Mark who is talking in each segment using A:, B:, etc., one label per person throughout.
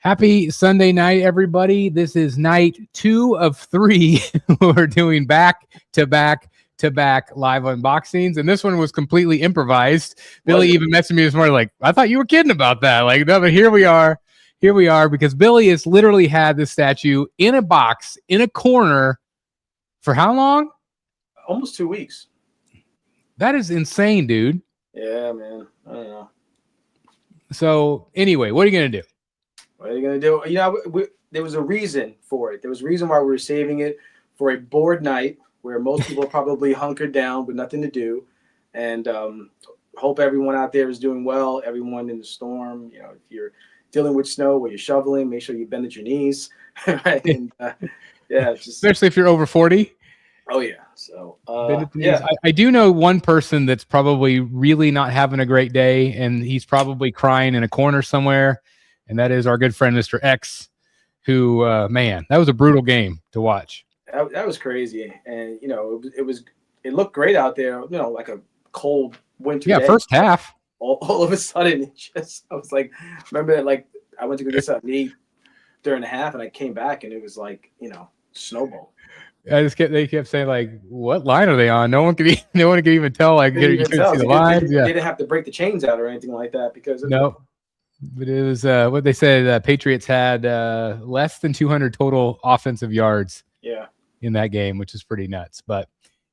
A: Happy Sunday night, everybody. This is night 2 of 3. We're doing back-to-back live unboxings, and this one was completely improvised. Billy even messaged me this morning like, I thought you were kidding about that. Like, no, but here we are. Here we are, because Billy has literally had this statue in a box, in a corner, for how long?
B: Almost 2 weeks.
A: That is insane, dude.
B: Yeah, man. I don't know.
A: So, anyway, what are you going to do?
B: What are you going to do? You know, there was a reason for it. There was a reason why we were saving it for a bored night where most people are probably hunkered down with nothing to do. And hope everyone out there is doing well. Everyone in the storm, you know, if you're dealing with snow or you're shoveling, make sure you bend at your knees. Right? And, yeah, just,
A: especially if you're over 40.
B: Oh, yeah. So,
A: yeah, I do know one person that's probably really not having a great day, and he's probably crying in a corner somewhere. And that is our good friend, Mr. X, who, man, that was a brutal game to watch.
B: That was crazy. And, you know, it looked great out there, you know, like a cold winter day.
A: First half.
B: All of a sudden, I was like, remember, like, I went to go get something to eat during the half, and I came back, and it was like, you know, snowball.
A: They kept saying, like, what line are they on? No one could even tell. Like, you couldn't see the lines.
B: They didn't have to break the chains out or anything like that because of
A: But it was what they said. Patriots had less than 200 total offensive yards. In that game, which is pretty nuts. But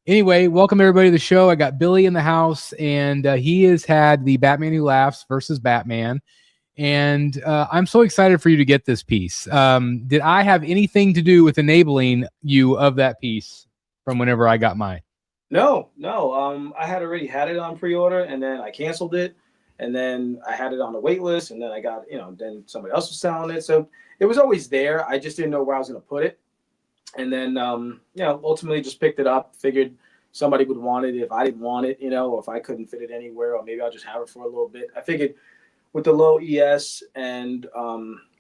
A: anyway, welcome everybody to the show. I got Billy in the house, and he has had the Batman Who Laughs versus Batman. And I'm so excited for you to get this piece. Did I have anything to do with enabling you of that piece from whenever I got mine?
B: No. I had already had it on pre-order, and then I canceled it. And then I had it on the wait list, and then I got, you know, then somebody else was selling it. So it was always there. I just didn't know where I was going to put it. And then, you know, ultimately just picked it up, figured somebody would want it if I didn't want it, you know, or if I couldn't fit it anywhere, or maybe I'll just have it for a little bit. I figured with the low ES and,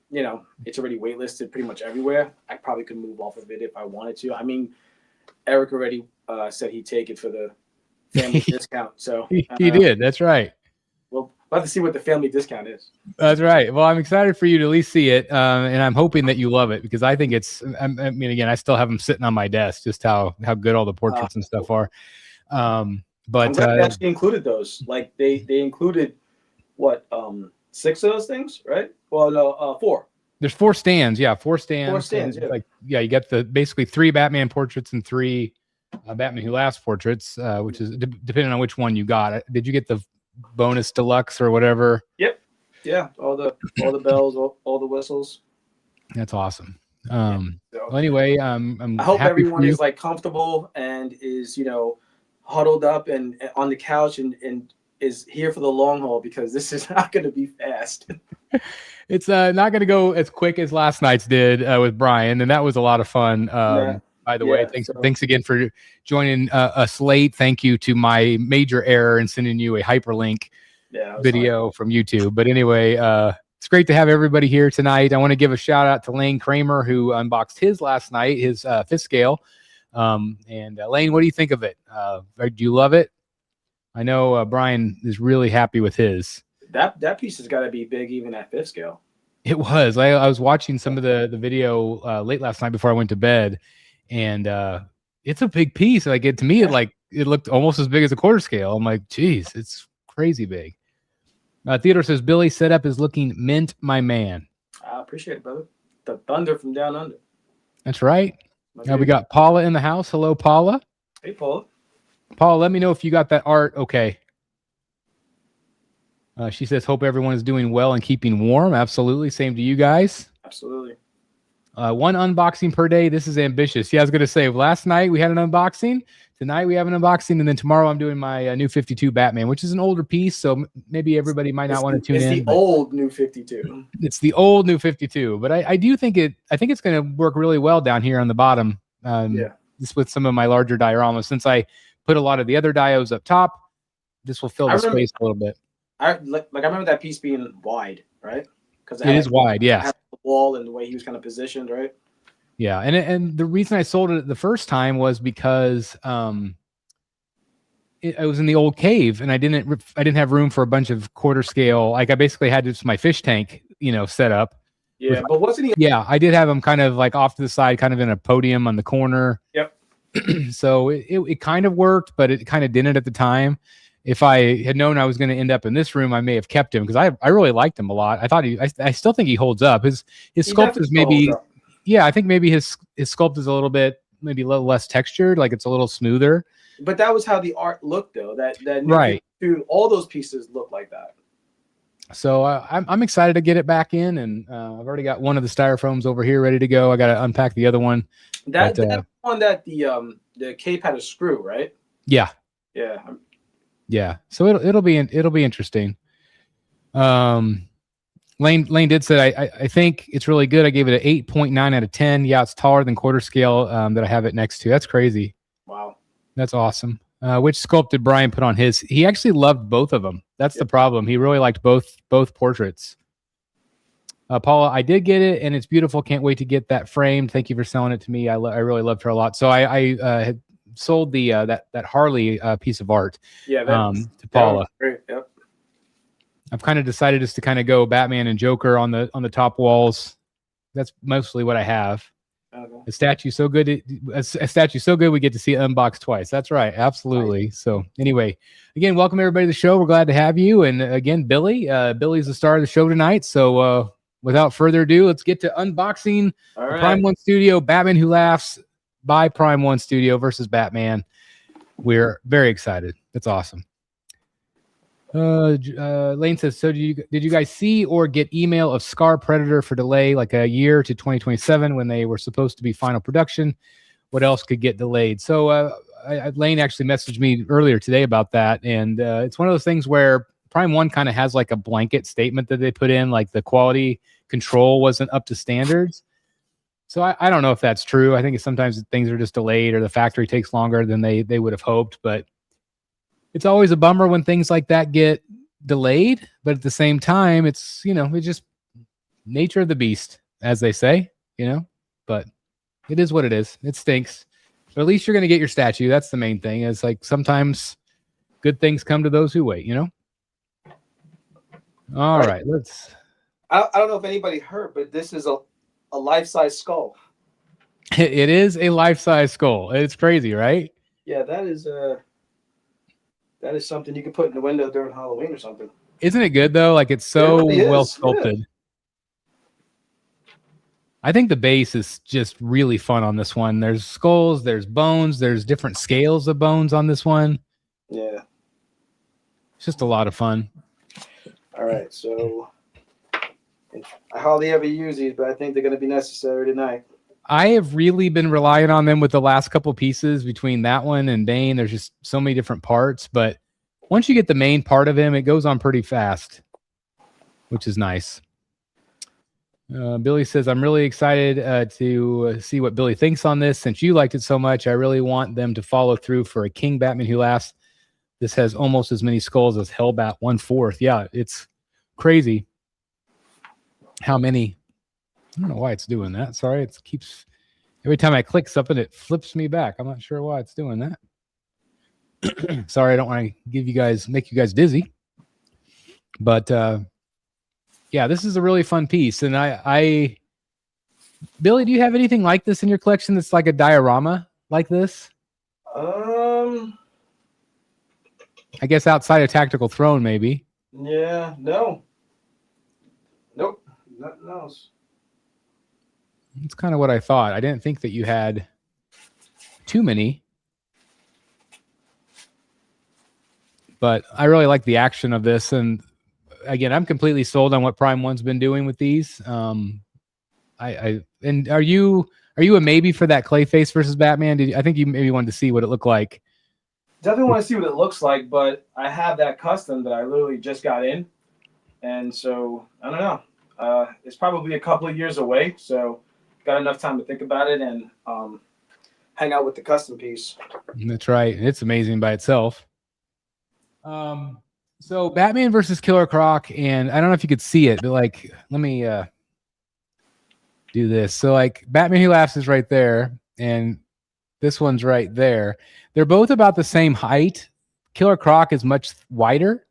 B: you know, it's already waitlisted pretty much everywhere, I probably could move off of it if I wanted to. I mean, Eric already said he'd take it for the family discount. So
A: he did. That's right.
B: We'll have to see what the family discount is.
A: That's right. Well, I'm excited for you to at least see it, and I'm hoping that you love it, because I think it's. I mean, again, I still have them sitting on my desk. Just how good all the portraits and stuff are. But
B: I'm glad they actually included those. Like they included what 6 of those things, right? Well, no, 4.
A: There's 4 stands. Yeah, 4 stands.
B: 4 stands. Yeah.
A: Like you got basically 3 Batman portraits and 3 Batman Who Laughs portraits, which is depending on which one you got. Did you get the bonus deluxe or whatever?
B: Yep. Yeah, all the bells, all the whistles.
A: That's awesome. Well, anyway, I
B: hope everyone is like comfortable and is, you know, huddled up and on the couch and is here for the long haul, because this is not going to be fast.
A: It's not going to go as quick as last night's did with Brian, and that was a lot of fun. By the way, thanks again for joining us late. Thank you to my major error in sending you a hyperlink video from YouTube. But anyway, it's great to have everybody here tonight. I want to give a shout out to Lane Kramer, who unboxed his last night, his 5th scale. And Lane, what do you think of it? Do you love it? I know Brian is really happy with his.
B: That piece has got to be big even at 5th scale.
A: It was. I was watching some of the video late last night before I went to bed. And it's a big piece. Like to me, it looked almost as big as a quarter scale. I'm like, geez, it's crazy big. Theodore says Billy setup is looking mint, my man.
B: I appreciate it, brother. The thunder from down under.
A: That's right. Now we got Paula in the house. Hello, Paula.
B: Hey, Paula.
A: Paula, let me know if you got that art. Okay. She says, hope everyone is doing well and keeping warm. Absolutely. Same to you guys.
B: Absolutely.
A: 1 unboxing per day. This is ambitious. Yeah, I was going to say, last night we had an unboxing. Tonight we have an unboxing. And then tomorrow I'm doing my New 52 Batman, which is an older piece. So maybe everybody might not want to tune in.
B: It's the old New 52.
A: It's the old New 52. But I do think I think it's going to work really well down here on the bottom. Just with some of my larger dioramas. Since I put a lot of the other dios up top, this will fill the space a little bit.
B: I remember that piece being wide, right? Because
A: it is wide, yeah.
B: The wall and the way he was kind of positioned, right?
A: Yeah, and the reason I sold it the first time was because I was in the old cave and I didn't have room for a bunch of quarter scale. Like I basically had just my fish tank, you know, set up,
B: Yeah, but wasn't he?
A: Yeah, I did have him kind of like off to the side, kind of in a podium on the corner.
B: Yep.
A: So it kind of worked, but it kind of didn't at the time. If I had known I was going to end up in this room, I may have kept him because I really liked him a lot. I thought I still think he holds up. His sculpt is maybe, yeah, I think maybe his sculpt is a little bit, maybe a little less textured, like it's a little smoother.
B: But that was how the art looked, though. That
A: right.
B: All those pieces look like that.
A: So I'm excited to get it back in, and I've already got one of the styrofoams over here ready to go. I got to unpack the other one.
B: That one that the cape had a screw, right?
A: Yeah.
B: Yeah.
A: Yeah. So it'll be interesting. Lane did say I think it's really good. I gave it an 8.9 out of 10. Yeah, it's taller than quarter scale that I have it next to. That's crazy.
B: Wow.
A: That's awesome. Which sculpt did Brian put on his? He actually loved both of them. That's the problem. He really liked both portraits. Paula, I did get it, and it's beautiful. Can't wait to get that framed. Thank you for selling it to me. I really loved her a lot. So I had sold the that Harley piece of art.
B: Yeah,
A: to Paula.
B: Great. Yep.
A: I've kind of decided just to kind of go Batman and Joker on the top walls. That's mostly what I have. Okay. A statue so good, we get to see it unboxed twice. That's right, absolutely. Nice. So anyway, again, welcome everybody to the show. We're glad to have you. And again, Billy's the star of the show tonight. So without further ado, let's get to unboxing the Prime One Studio Batman Who Laughs by Prime One Studio versus Batman. We're very excited. That's awesome. Lane says, so did you guys see or get email of Scar Predator for delay like a year to 2027 when they were supposed to be final production? What else could get delayed? So Lane actually messaged me earlier today about that, and it's one of those things where Prime One kind of has like a blanket statement that they put in, like the quality control wasn't up to standards. So I don't know if that's true. I think sometimes things are just delayed or the factory takes longer than they would have hoped, but it's always a bummer when things like that get delayed, but at the same time, it's, it's just nature of the beast, as they say, but it is what it is. It stinks, but at least you're going to get your statue. That's the main thing. It's like sometimes good things come to those who wait, All right.
B: I don't know if anybody heard, but this is a life-size skull.
A: It is a life-size skull. It's crazy, right?
B: Yeah, that is something you can put in the window during Halloween or something.
A: Isn't it good though? Like it's so well sculpted. Yeah. I think the base is just really fun on this one. There's skulls, there's bones, there's different scales of bones on this one.
B: Yeah.
A: It's just a lot of fun.
B: All right, so I hardly ever use these, but I think they're going to be necessary tonight.
A: I have really been relying on them with the last couple pieces between that one and Bane. There's just so many different parts, but once you get the main part of him, it goes on pretty fast, which is nice. Billy says, I'm really excited to see what Billy thinks on this. Since you liked it so much, I really want them to follow through for a King Batman Who Laughs. This has almost as many skulls as Hellbat 1/4. Yeah, it's crazy how many. I don't know why it's doing that. Sorry, it keeps every time I click something, it flips me back. I'm not sure why it's doing that. Sorry, I don't want to make you guys dizzy. But yeah, this is a really fun piece. And I Billy, do you have anything like this in your collection that's like a diorama like this? I guess outside of Tactical Throne, maybe.
B: Yeah, no. Nope. Nothing else.
A: That's kind of what I thought. I didn't think that you had too many. But I really like the action of this. And again, I'm completely sold on what Prime One's been doing with these. And are you a maybe for that Clayface versus Batman? I think you maybe wanted to see what it looked like.
B: Definitely want to see what it looks like, but I have that custom that I literally just got in. And so, I don't know. It's probably a couple of years away, so got enough time to think about it and hang out with the custom piece.
A: That's right. It's amazing by itself. So Batman versus Killer Croc, and I don't know if you could see it, but like, let me do this. So like Batman Who Laughs is right there, and this one's right there. They're both about the same height. Killer Croc is much wider,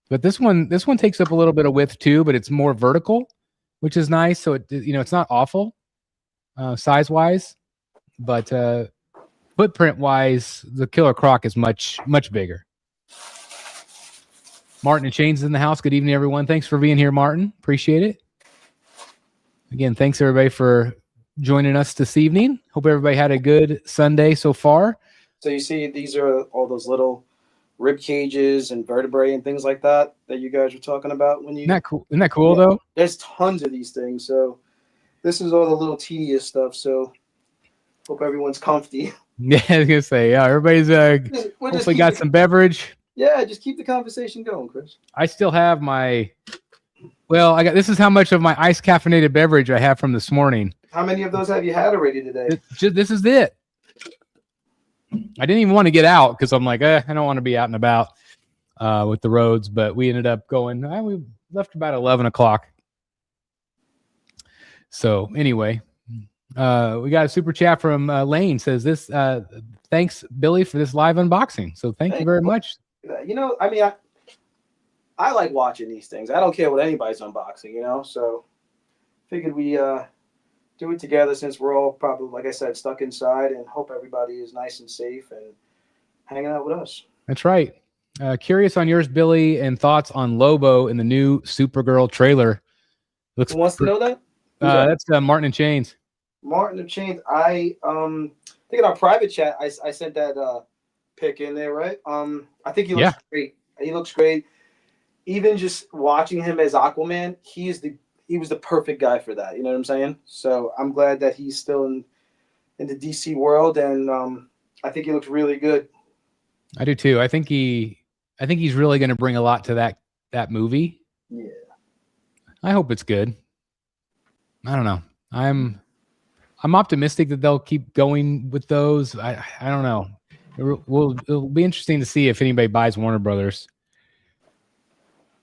A: but this one takes up a little bit of width too, but it's more vertical. which is nice. So it's not awful size wise, but footprint wise, the Killer Croc is much bigger. Martin and Shane's in the house. Good evening, everyone. Thanks for being here, Martin. Appreciate it. Again, thanks everybody for joining us this evening. Hope everybody had a good Sunday so far.
B: So you see, these are all those little rib cages and vertebrae and things like that you guys were talking about when you.
A: Isn't that cool though?
B: There's tons of these things. So this is all the little tedious stuff. So hope everyone's comfy.
A: Yeah, I was gonna say, yeah, everybody's hopefully got some beverage.
B: Yeah, just keep the conversation going, Chris.
A: I still have my. Well, this is how much of my iced caffeinated beverage I have from this morning.
B: How many of those have you had already today?
A: This is it. I didn't even want to get out because I'm like, I don't want to be out and about with the roads. But we ended up going. We left about 11 o'clock. So anyway, we got a super chat from Lane. Says this. Thanks, Billy, for this live unboxing. So thank you very much.
B: I mean, I like watching these things. I don't care what anybody's unboxing, so figured we do it together since we're all probably, like I said, stuck inside, and hope everybody is nice and safe and hanging out with us.
A: That's right. Curious on yours, Billy, and thoughts on Lobo in the new Supergirl trailer.
B: Who wants to know that?
A: That's Martin and Chains.
B: Martin and Chains. I think in our private chat, I sent that pic in there, right? I think he looks great. He looks great. Even just watching him as Aquaman, he was the perfect guy for that. You know what I'm saying? So I'm glad that he's still in the DC world, and I think he looks really good.
A: I do too. I think he's really going to bring a lot to that movie.
B: Yeah. I
A: hope it's good. I don't know. I'm optimistic that they'll keep going with those. I don't know. It'll be interesting to see if anybody buys Warner Brothers.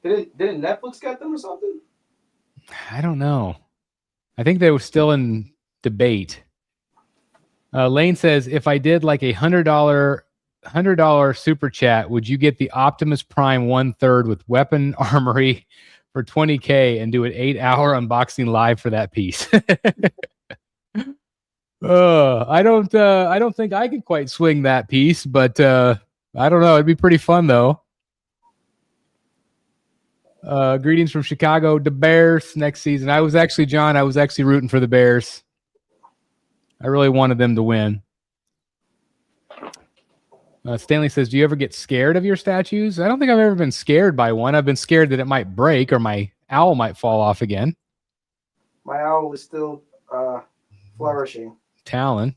B: Didn't Netflix get them or something?
A: I don't know. I think they were still in debate. Lane says, if I did like a $100 super chat, would you get the Optimus Prime 1/3 with weapon armory for $20K and do an 8-hour unboxing live for that piece? I don't think I could quite swing that piece, but I don't know. It'd be pretty fun though. Greetings from Chicago. The Bears next season. I was actually rooting for the Bears. I really wanted them to win. Stanley says, do you ever get scared of your statues? I don't think I've ever been scared by one. I've been scared that it might break or my owl might fall off again.
B: My owl is still flourishing.
A: Talon.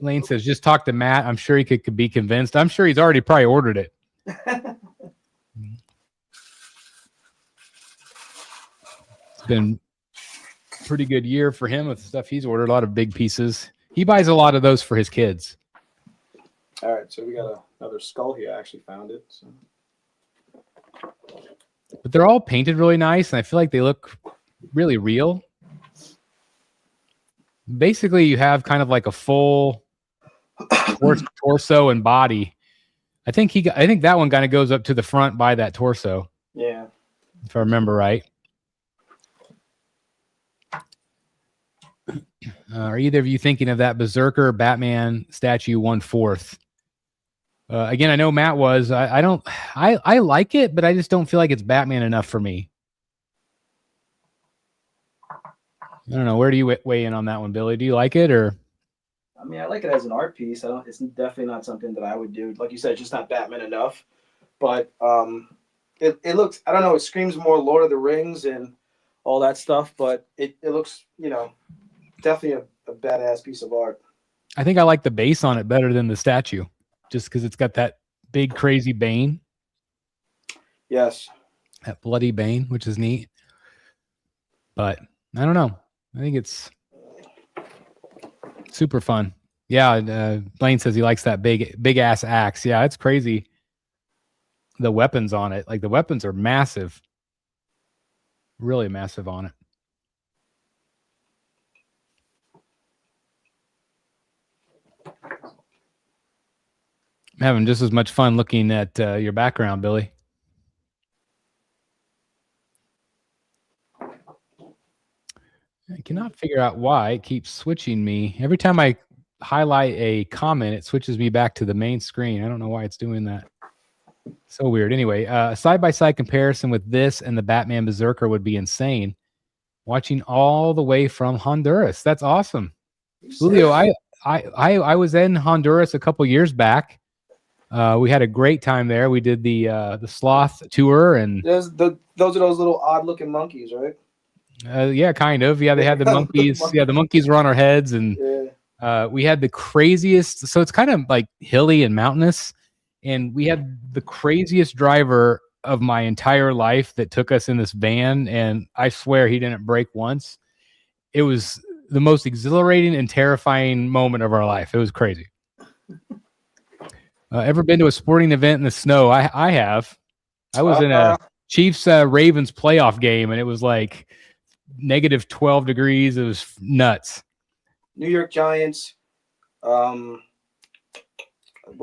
A: Lane says, just talk to Matt. I'm sure he could be convinced. I'm sure he's already probably ordered it. It's been a pretty good year for him with stuff he's ordered. A lot of big pieces. He buys a lot of those for his kids.
B: All right, so we got another skull here. I actually found it. So.
A: But they're all painted really nice, and I feel like they look really real. Basically, you have kind of like a full torso and body. I think that one kind of goes up to the front by that torso.
B: Yeah,
A: if I remember right. Are either of you thinking of that Berserker Batman statue 1/4? Again, I know Matt was. I don't. I like it, but I just don't feel like it's Batman enough for me. I don't know. Where do you weigh in on that one, Billy? Do you like it or?
B: I mean, I like it as an art piece. It's definitely not something that I would do. Like you said, it's just not Batman enough. But it looks. I don't know. It screams more Lord of the Rings and all that stuff. But it looks, definitely a badass piece of art.
A: I think I like the base on it better than the statue, just because it's got that big crazy bane.
B: Yes.
A: That bloody bane, which is neat. But I don't know. I think it's super fun. Yeah, Blaine says he likes that big ass axe. Yeah, it's crazy. The weapons on it, like the weapons are massive, really massive on it. I'm having just as much fun looking at your background, Billy. I cannot figure out why it keeps switching me. Every time I highlight a comment, it switches me back to the main screen. I don't know why it's doing that. So weird. Anyway, a side-by-side comparison with this and the Batman Berserker would be insane. Watching all the way from Honduras. That's awesome. Julio, I was in Honduras a couple years back. We had a great time there. We did the sloth tour, and
B: those are those little odd looking monkeys, right?
A: Yeah, kind of. Yeah, they had the monkeys. Yeah, the monkeys were on our heads, and we had the craziest. So it's kind of like hilly and mountainous, and we had the craziest driver of my entire life that took us in this van, and I swear he didn't break once. It was the most exhilarating and terrifying moment of our life. It was crazy. Ever been to a sporting event in the snow? I have. I was in a Chiefs Ravens playoff game, and it was like negative 12 degrees. It was nuts.
B: New York Giants. What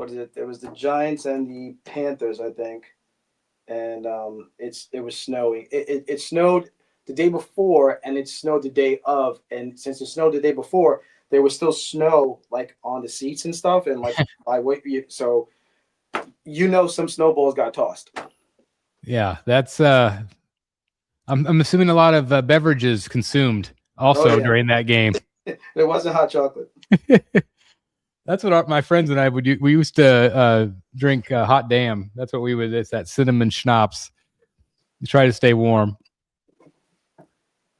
B: is it? There was the Giants and the Panthers, I think. And it was snowing. It snowed the day before, and it snowed the day of. And since it snowed the day before, there was still snow like on the seats and stuff. And like so some snowballs got tossed.
A: Yeah, that's I'm assuming a lot of beverages consumed also during that game.
B: There wasn't hot chocolate.
A: That's what my friends and I would do. We used to drink hot damn. That's what we would. It's that cinnamon schnapps. We try to stay warm.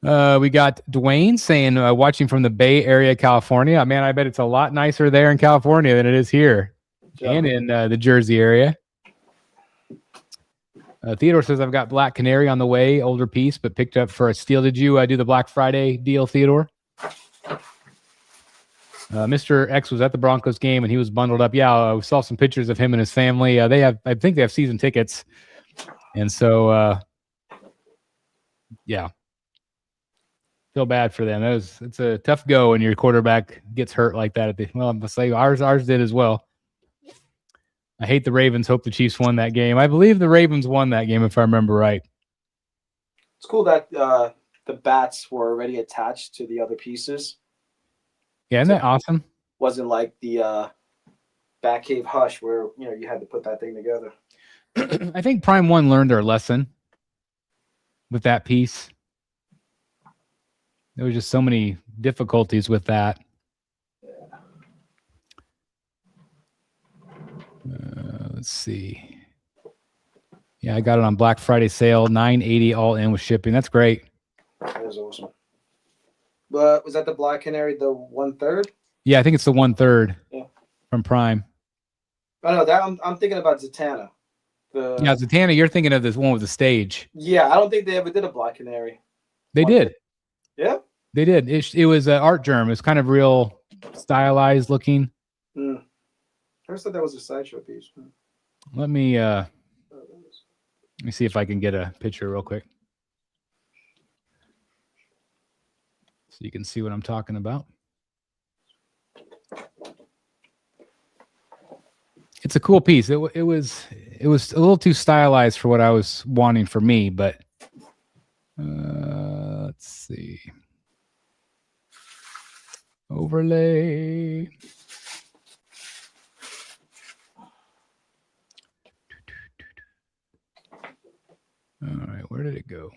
A: We got Dwayne saying, watching from the Bay Area, California. Man, I bet it's a lot nicer there in California than it is here and in the Jersey area. Theodore says, I've got Black Canary on the way, older piece, but picked up for a steal. Did you do the Black Friday deal, Theodore? Mr. X was at the Broncos game, and he was bundled up. Yeah, we saw some pictures of him and his family. I think they have season tickets. And so, yeah. Feel bad for them. It's a tough go when your quarterback gets hurt like that. I'm gonna say ours did as well. I hate the Ravens. Hope the Chiefs won that game. I believe the Ravens won that game, if I remember right.
B: It's cool that the bats were already attached to the other pieces.
A: Yeah, isn't that awesome?
B: Wasn't like the Batcave Hush where you had to put that thing together.
A: I think Prime One learned their lesson with that piece. There was just so many difficulties with that. Let's see. Yeah, I got it on Black Friday sale, $9.80 all in with shipping. That's great.
B: That is awesome. But was that the Black Canary, the 1/3?
A: Yeah, I think it's the 1/3 from Prime.
B: Oh no, that I'm thinking about Zatanna.
A: Yeah, Zatanna, you're thinking of this one with the stage.
B: Yeah, I don't think they ever did a Black Canary.
A: They did.
B: Yeah? They
A: did. It was Art Germ. It was kind of real stylized looking.
B: I first thought that was a sideshow piece.
A: Let me see if I can get a picture real quick. So you can see what I'm talking about. It's a cool piece. It was a little too stylized for what I was wanting for me, but let's see. Overlay. All right, where did it go?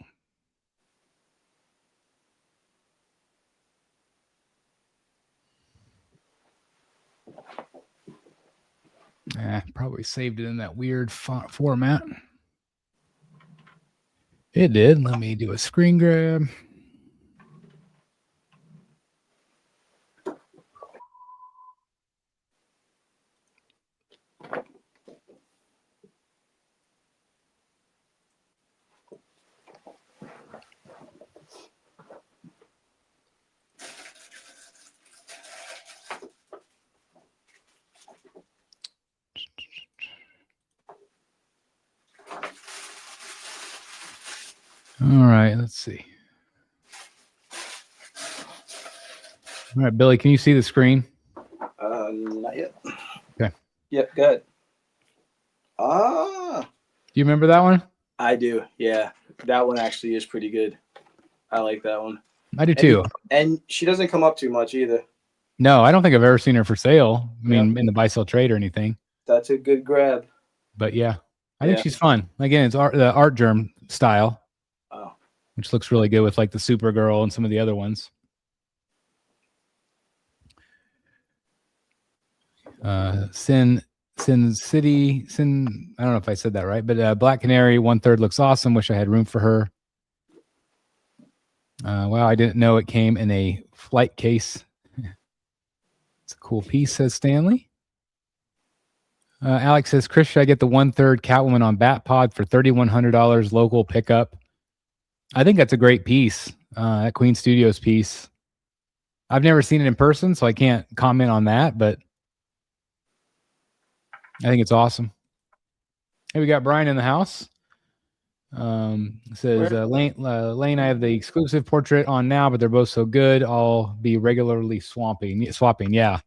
A: Probably saved it in that weird font format. It did. Let me do a screen grab. All right, let's see. All right, Billy, can you see the screen?
B: Not yet.
A: Okay.
B: Yep, good. Ah.
A: Do you remember that one?
B: I do, yeah. That one actually is pretty good. I like that one.
A: I do too.
B: And she doesn't come up too much either.
A: No, I don't think I've ever seen her for sale. I mean, in the buy sell trade or anything.
B: That's a good grab.
A: But yeah, I think she's fun. Again, it's the art germ style, which looks really good with like the Supergirl and some of the other ones. Sin City, I don't know if I said that right, but Black Canary 1/3 looks awesome. Wish I had room for her. Wow, I didn't know it came in a flight case. It's a cool piece, says Stanley. Alex says, Chris, should I get the 1/3 Catwoman on Batpod for $3,100 local pickup? I think that's a great piece, that Queen Studios piece. I've never seen it in person, so I can't comment on that, but I think it's awesome. Hey, we got Brian in the house. Says Lane, I have the exclusive portrait on now, but they're both so good. I'll be regularly swapping. Yeah.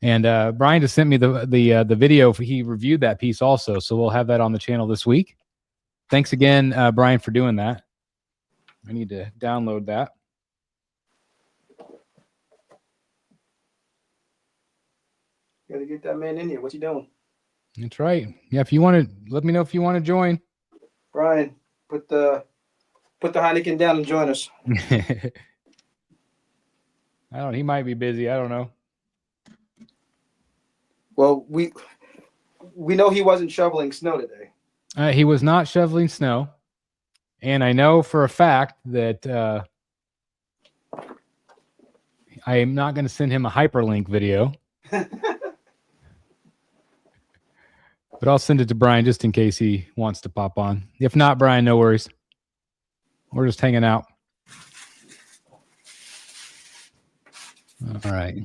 A: And Brian just sent me the video. He reviewed that piece also, so we'll have that on the channel this week. Thanks again, Brian, for doing that. I need to download that.
B: Gotta get that man in here. What's he doing?
A: That's right. Yeah, if you want to, let me know if you want to join.
B: Brian, put the Heineken down and join us.
A: He might be busy. I don't know.
B: Well, we know he wasn't shoveling snow today.
A: He was not shoveling snow. And I know for a fact that I am not going to send him a hyperlink video. But I'll send it to Brian just in case he wants to pop on. If not, Brian, no worries. We're just hanging out. All right.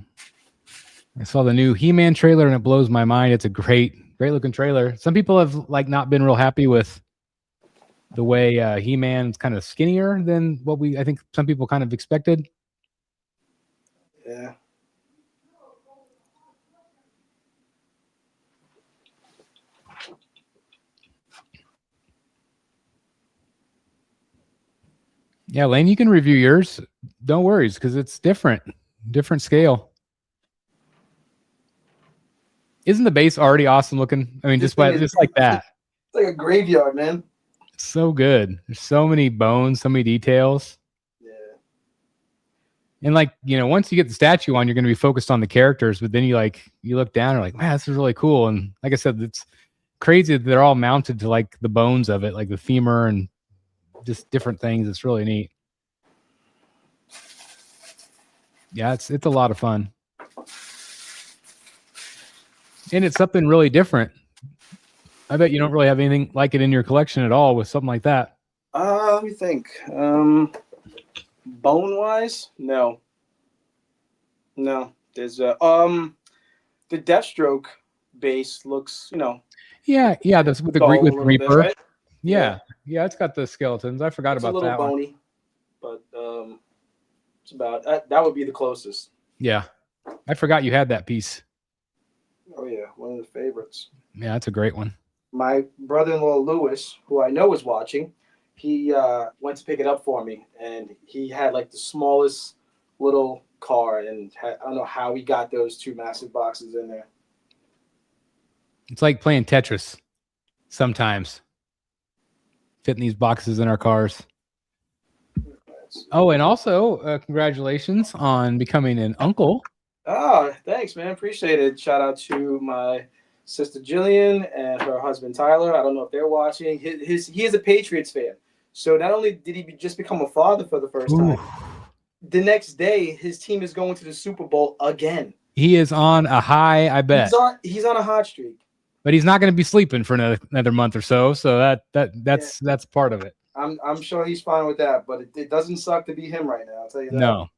A: I saw the new He-Man trailer and it blows my mind. It's a great looking trailer. Some people have like not been real happy with the way He-Man's kind of skinnier than what I think some people kind of expected.
B: Yeah.
A: Yeah, Lane, you can review yours. Don't worry, because it's different scale. Isn't the base already awesome looking? I mean, just like that.
B: It's like a graveyard, man.
A: It's so good. There's so many bones, so many details.
B: Yeah.
A: And like, once you get the statue on, you're going to be focused on the characters, but then you look down and you're like, man, this is really cool. And like I said, it's crazy that they're all mounted to like the bones of it, like the femur and just different things. It's really neat. Yeah, it's a lot of fun. And it's something really different. I bet you don't really have anything like it in your collection at all with something like that.
B: Let me think. Bone-wise? No. There's the Deathstroke base looks,
A: Yeah, that's with the Reaper.
B: Bit, right?
A: Yeah, it's got the skeletons. I forgot about that one.
B: Bony, but it's about that would be the closest.
A: Yeah, I forgot you had that piece.
B: Oh yeah, one of the favorites.
A: Yeah, that's a great one.
B: My brother-in-law Lewis, who I know is watching, he went to pick it up for me, and he had like the smallest little car, and I don't know how he got those two massive boxes in there.
A: It's like playing Tetris sometimes. Fitting these boxes in our cars. Oh, and also congratulations on becoming an uncle.
B: Oh, thanks, man. Appreciate it. Shout out to my sister Jillian and her husband Tyler. I don't know if they're watching. He is a Patriots fan. So not only did he just become a father for the first time, the next day his team is going to the Super Bowl again.
A: He is on a high, I bet.
B: He's on a hot streak.
A: But he's not going to be sleeping for another month or so. So that's part of it.
B: I'm sure he's fine with that, but it doesn't suck to be him right now. I'll tell you that.
A: No,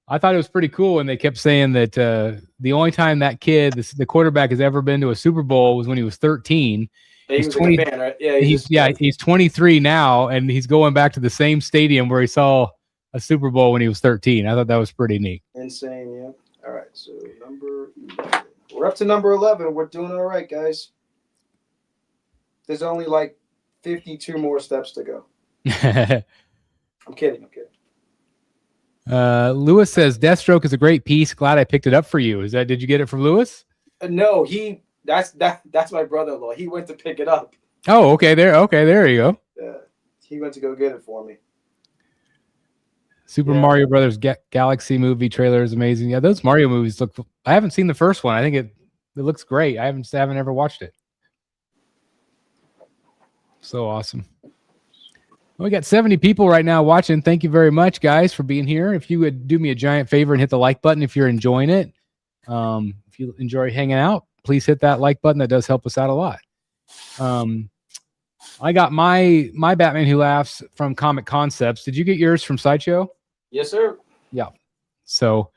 A: I thought it was pretty cool when they kept saying that the only time that kid, the quarterback, has ever been to a Super Bowl was when he was 13.
B: He's 20, like a fan, right?
A: He's 23 now, and he's going back to the same stadium where he saw a Super Bowl when he was 13. I thought that was pretty neat.
B: Insane, yeah. All right, so number 11. We're up to number 11. We're doing all right, guys. There's only like 52 more steps to go. I'm kidding.
A: Lewis says Deathstroke is a great piece. Glad I picked it up for you. Did you get it from Lewis?
B: No, that's my brother-in-law. He went to pick it up.
A: Oh, okay. There you go.
B: Yeah, he went to go get it for me.
A: Super Mario Brothers Galaxy movie trailer is amazing. Yeah, those Mario movies look. I haven't seen the first one. I think it looks great. I haven't ever watched it. So awesome. Well, we got 70 people right now watching. Thank you very much, guys, for being here. If you would do me a giant favor and hit the like button if you're enjoying it. If you enjoy hanging out, please hit that like button. That does help us out a lot. I got my Batman Who Laughs from Comic Concepts. Did you get yours from Sideshow?
B: Yes, sir.
A: Yeah. So,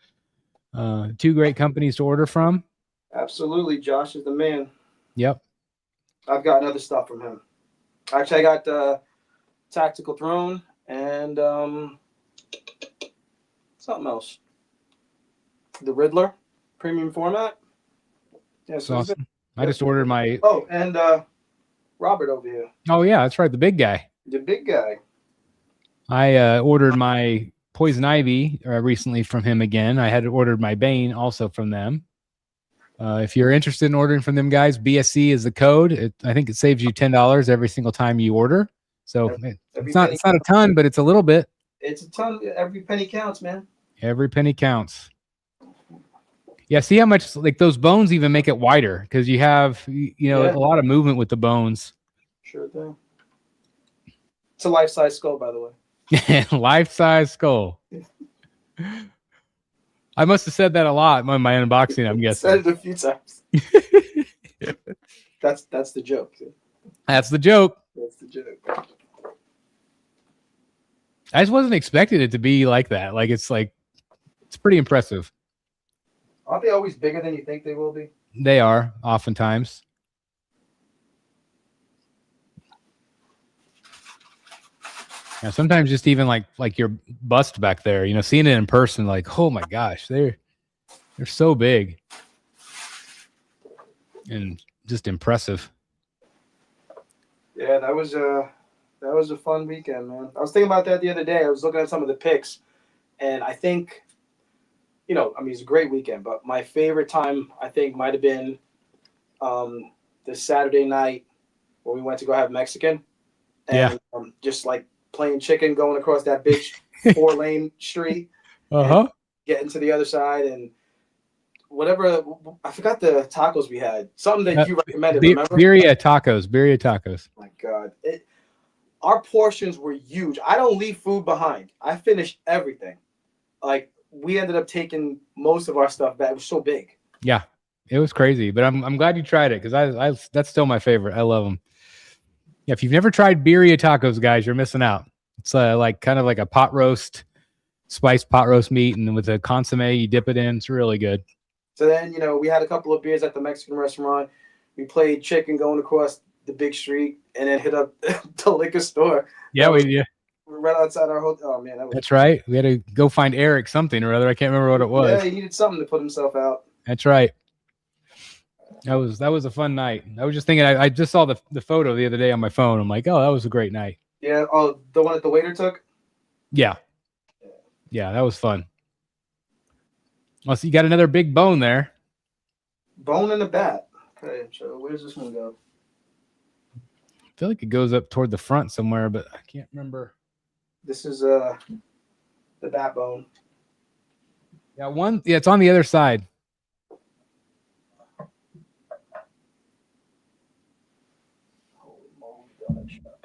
A: 2 great companies to order from.
B: Absolutely. Josh is the man.
A: Yep.
B: I've got other stuff from him. Actually, I got Tactical Throne and something else. The Riddler, premium format. Yeah, so
A: awesome. I just ordered my.
B: Oh, and Robert over here.
A: Oh yeah, that's right, the big guy.
B: The big guy.
A: I ordered my Poison Ivy recently from him again. I had ordered my Bane also from them. If you're interested in ordering from them, guys, BSC is the code. I think it saves you $10 every single time you order. So it's not a ton, but it's a little bit.
B: It's a ton. Every penny counts, man.
A: Every penny counts. Yeah, see how much like those bones even make it wider because you have a lot of movement with the bones.
B: Sure thing. It's a life-size skull, by the way.
A: Life-size skull. I must have said that a lot in my unboxing, I'm guessing.
B: Said it a few times. That's the joke.
A: That's the joke.
B: That's the joke.
A: I just wasn't expecting it to be like that. It's pretty impressive.
B: Aren't they always bigger than you think they will be?
A: They are, oftentimes. Yeah, sometimes just even like your bust back there, seeing it in person, like, oh my gosh, they're so big and just impressive.
B: Yeah, that was a fun weekend, man. I was thinking about that the other day. I was looking at some of the pics, and I think, it's a great weekend, but my favorite time I think might have been this Saturday night when we went to go have Mexican, and just like playing chicken, going across that big 4-lane street, getting to the other side, and whatever. I forgot the tacos we had. Something that you recommended. Remember?
A: Birria tacos.
B: Oh my God, our portions were huge. I don't leave food behind. I finished everything. Like, we ended up taking most of our stuff back. It was so big.
A: Yeah, it was crazy. But I'm glad you tried it because I that's still my favorite. I love them. Yeah, if you've never tried birria tacos, guys, you're missing out. It's kind of like a pot roast, spiced pot roast meat, and with a consomme, you dip it in. It's really good.
B: So then, we had a couple of beers at the Mexican restaurant. We played chicken going across the big street, and then hit up the liquor store.
A: Yeah, we
B: right outside our hotel. Oh man,
A: that's right. We had to go find Eric something or other. I can't remember what it was.
B: Yeah, he needed something to put himself out.
A: That's right. That was a fun night. I was just thinking, I just saw the photo the other day on my phone. I'm like, oh, that was a great night.
B: Yeah. Oh, the one that the waiter took?
A: Yeah. Yeah, that was fun. Well, so you got another big bone there.
B: Bone and a bat. Okay, so where's this one go?
A: I feel like it goes up toward the front somewhere, but I can't remember.
B: This is the bat bone.
A: Yeah, it's on the other side.
B: Holy moly, donut shop.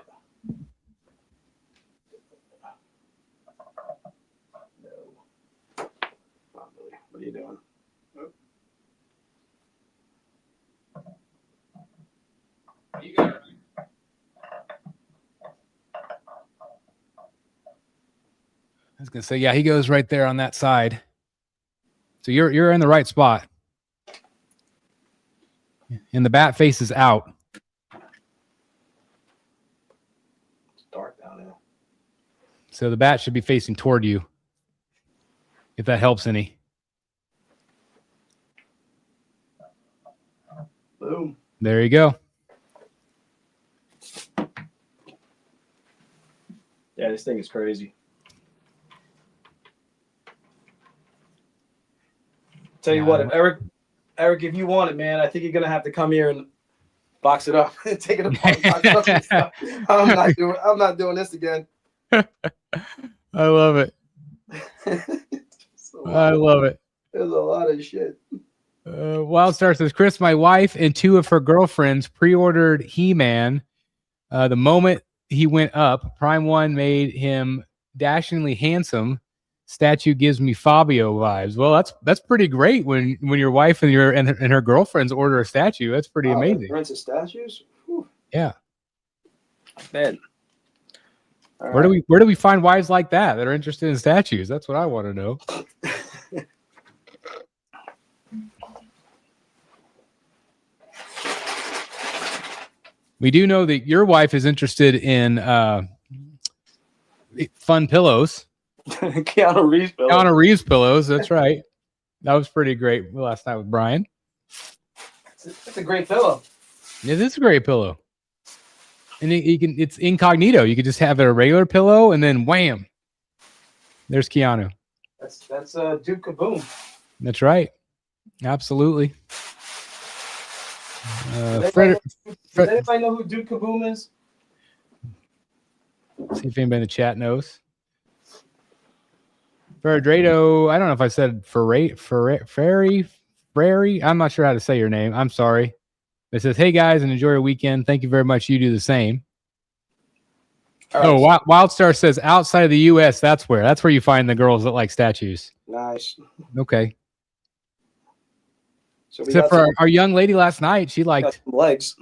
B: No. Not really. What are you doing?
A: You got it. I was gonna say, yeah, he goes right there on that side. So you're in the right spot. And the bat faces out.
B: It's dark down there.
A: So the bat should be facing toward you. If that helps any.
B: Boom.
A: There you go.
B: Yeah, this thing is crazy. Tell you what, if Eric, if you want it, man, I think you're gonna have to come here and box it up and take it apart. Box it up and stuff. I'm not doing this again.
A: I love it. I love it.
B: There's a lot of shit.
A: Wildstar says, Chris, my wife and two of her girlfriends pre-ordered He-Man. The moment he went up, Prime 1 made him dashingly handsome. Statue gives me Fabio vibes. Well, that's pretty great when your wife and her girlfriends order a statue. That's pretty amazing.
B: Rents of statues? Whew.
A: Yeah.
B: Man.
A: Where do we find wives like that are interested in statues? That's what I want to know. We do know that your wife is interested in fun pillows.
B: Keanu Reeves pillows.
A: Keanu Reeves pillows. That's right. That was pretty great last night with Brian.
B: It's a great pillow.
A: It is a great pillow. And it's incognito. You could just have a regular pillow and then wham. There's Keanu.
B: That's Duke Kaboom.
A: That's right. Absolutely.
B: Does anybody know who Duke Kaboom is?
A: See if anybody in the chat knows. Ferdrado, I don't know if I said Ferry. I'm not sure how to say your name. I'm sorry. It says, hey guys, and enjoy your weekend. Thank you very much. You do the same. Right. Wildstar says outside of the U.S., that's where you find the girls that like statues. Nice. Okay. So except for our young lady last night, she liked
B: legs.